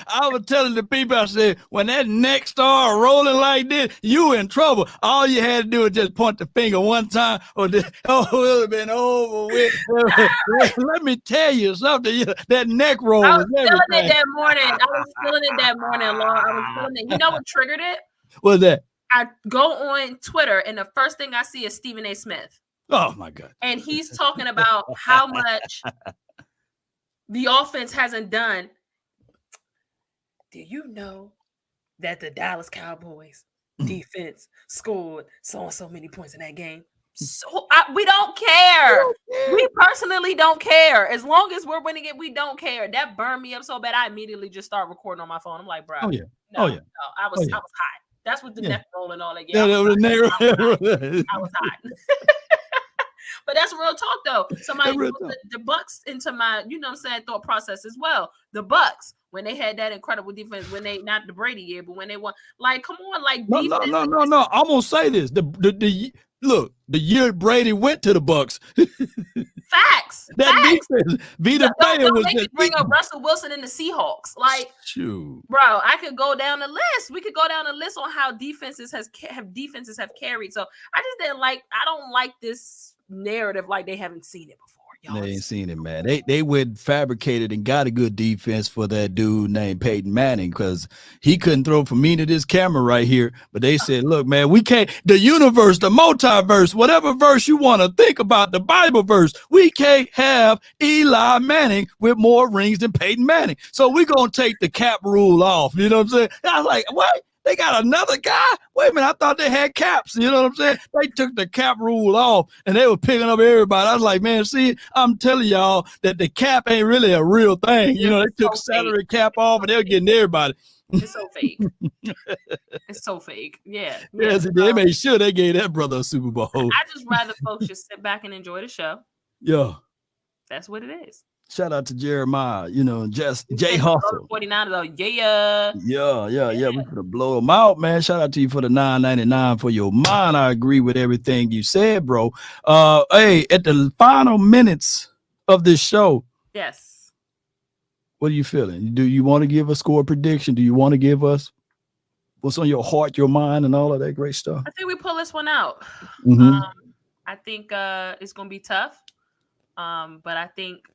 I was telling the people, I said, when that neck started rolling like this, you in trouble. All you had to do was just point the finger one time, or it would have been over with. Let me tell you something. That neck roll. I was feeling it that morning. Lord. I was feeling it. You know what triggered it? What's that? I go on Twitter, and the first thing I see is Stephen A. Smith. Oh, my God. And he's talking about how much the offense hasn't done. Do you know that the Dallas Cowboys defense scored so and so many points in that game? So we don't care. We personally don't care. As long as we're winning it, we don't care. That burned me up so bad. I immediately just started recording on my phone. I'm like, bro. Oh yeah. No, I was hot. That's what the neck roll and all that. Yeah, I was hot. But that's real talk, though. Somebody put the Bucks into my, thought process as well. The Bucks, when they had that incredible defense, when they, not the Brady year, but when they won, like, come on, like, no. I'm gonna say this. The year Brady went to the Bucks. Facts. Defense, Vita don't make me bring up Russell Wilson and the Seahawks. Like, shoot, bro, I could go down the list. We could go down the list on how defenses have carried. So I don't like this narrative like they haven't seen it before. Y'all they ain't seen it, man. They went fabricated and got a good defense for that dude named Peyton Manning because he couldn't throw from me to this camera right here. But they said, look, man, we can't, the universe, the multiverse, whatever verse you want to think about, the Bible verse, we can't have Eli Manning with more rings than Peyton Manning. So we're going to take the cap rule off. You know what I'm saying? I was like, what? They got another guy? Wait a minute, I thought they had caps. You know what I'm saying? They took the cap rule off and they were picking up everybody. I was like, man, see, I'm telling y'all that the cap ain't really a real thing. You know, they took salary cap off and they're getting everybody. It's so fake. It's so fake. Yeah. Yes, they made sure they gave that brother a Super Bowl. I just rather folks just sit back and enjoy the show. Yeah. That's what it is. Shout out to Jeremiah, just Jay Hustle. 49 though, yeah. We could have blow them out, man. Shout out to you for the $9.99 for your mind. I agree with everything you said, bro. Hey, at the final minutes of this show, yes. What are you feeling? Do you want to give a score prediction? Do you want to give us what's on your heart, your mind, and all of that great stuff? I think we pull this one out. Mm-hmm. I think it's gonna be tough. But I think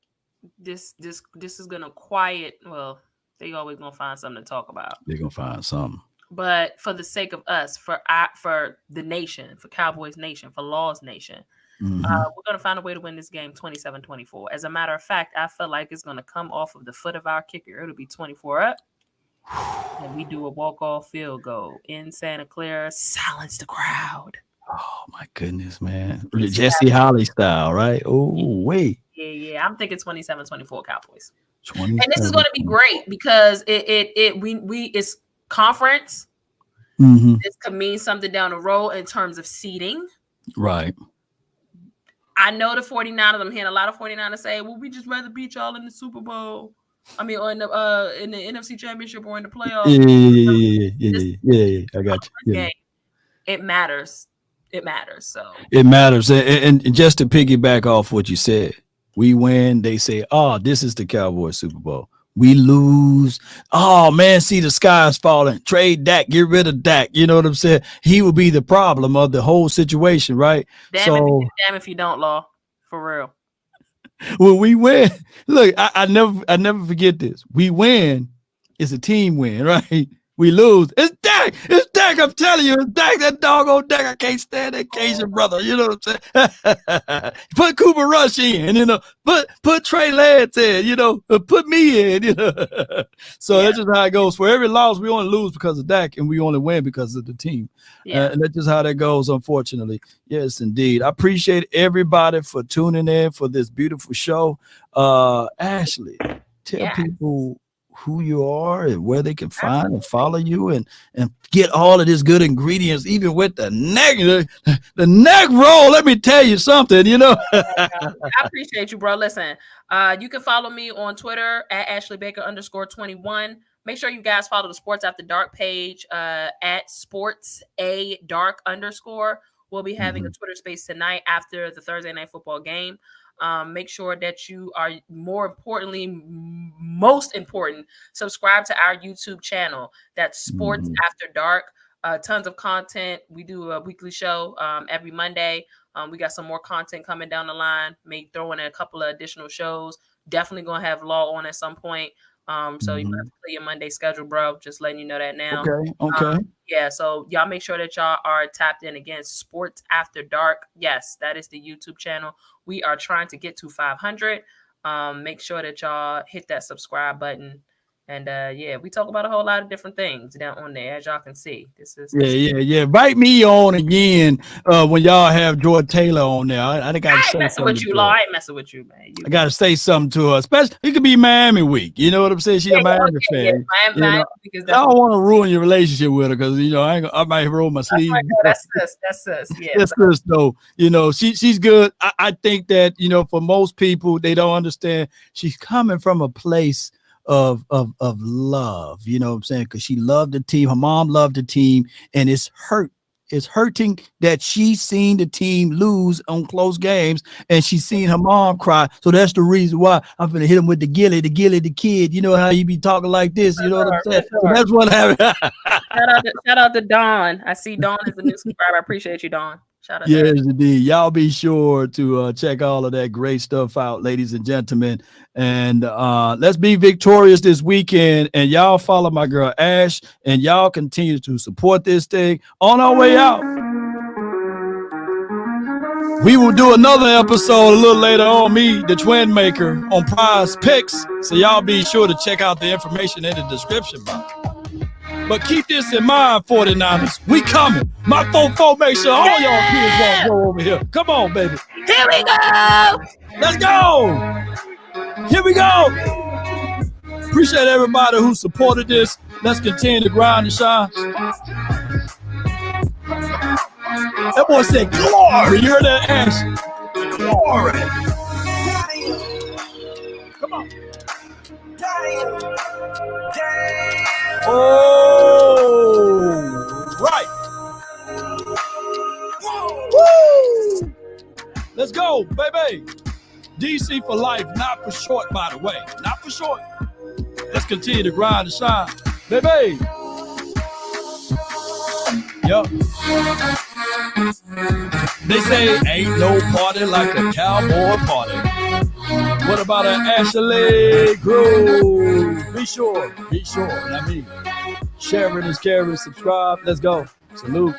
this is gonna quiet. Well, they always gonna find something to talk about. They're gonna find something. But for the sake of us, for the nation, for Cowboys Nation, for Laws Nation, we're going to find a way to win this game 27-24. As a matter of fact, I feel like it's going to come off of the foot of our kicker. It'll be 24 up. And we do a walk-off field goal in Santa Clara. Silence the crowd. Oh, my goodness, man. Jesse Holly style, right? Oh, wait. Yeah. I'm thinking 27-24 Cowboys. And 27. this is going to be great because it's conference. This could mean something down the road in terms of seeding. Right. I know the 49ers, I'm hearing a lot of 49ers say, well, we just rather beat y'all in the Super Bowl. I mean, or in the NFC Championship or in the playoffs. Yeah. I got you. Yeah. It matters. So it matters. And just to piggyback off what you said, we win, they say, oh, this is the Cowboys Super Bowl. We lose. Oh, man, see the sky's falling. Trade Dak. Get rid of Dak. You know what I'm saying? He will be the problem of the whole situation, right? Damn if you don't, Law. For real. When we win, look, I never forget this. We win. It's a team win, right? We lose. It's Dak. It's Dak. I'm telling you, it's Dak. That doggone Dak. I can't stand that Cajun brother. You know what I'm saying? Put Cooper Rush in, put Trey Lance in, put me in, So that's just how it goes. For every loss, we only lose because of Dak, and we only win because of the team. And that's just how that goes, unfortunately. Yes, indeed. I appreciate everybody for tuning in for this beautiful show. Ashley, tell people who you are and where they can find and follow you and get all of these good ingredients, even with the neck roll. Let me tell you something, I appreciate you, bro. Listen, you can follow me on Twitter at AshleyBaker_21. Make sure you guys follow the Sports After Dark page at sportsadark_. We'll be having a Twitter space tonight after the Thursday Night Football game. Make sure that you are most important, subscribe to our YouTube channel. That's Sports After Dark. Tons of content. We do a weekly show every Monday. We got some more content coming down the line. Maybe throw in a couple of additional shows. Definitely gonna have Law on at some point. So you have to play your Monday schedule, bro. Just letting you know that now. Okay. So y'all make sure that y'all are tapped in again. Sports After Dark. Yes, that is the YouTube channel. We are trying to get to 500. Make sure that y'all hit that subscribe button. And we talk about a whole lot of different things down on there, as y'all can see. This is Invite me on again when y'all have George Taylor on there. I ain't messing with you, Law. I ain't messing with you, man. I gotta say something to her. Especially it could be Miami week. You know what I'm saying? She's a Miami fan. Miami I don't want to ruin your relationship with her because I might roll my sleeve. That's sis. Yeah, that's sis though. She's good. I think that for most people they don't understand. She's coming from a place of love, you know what I'm saying? Because she loved the team, her mom loved the team, and it's hurting that she's seen the team lose on close games and she's seen her mom cry. So that's the reason why I'm gonna hit him with the gilly, the kid. You know how you be talking like this, you know what I'm saying? So that's what happened. Shout out to Dawn. I see Dawn is a new subscriber. I appreciate you, Dawn. Shout out. Yes, indeed. Y'all be sure to check all of that great stuff out, ladies and gentlemen. And let's be victorious this weekend. And y'all follow my girl Ash, and y'all continue to support this thing. On our way out, we will do another episode a little later on, me, the Twin Maker, on Prize Picks. So y'all be sure to check out the information in the description box. But keep this in mind, 49ers. We coming. My 4-4, make sure all y'all kids won't go over here. Come on, baby. Here we go. Let's go. Here we go. Appreciate everybody who supported this. Let's continue to grind and shine. That boy said glory. You heard that, Ash? Glory. Come on. Oh, right. Woo. Let's go, baby. DC for life, not for short, by the way. Not for short. Let's continue to grind and shine, baby. Yup. They say ain't no party like a cowboy party. What about an Ashley Grove? Be sure. I mean, sharing is caring. Subscribe. Let's go. Salute.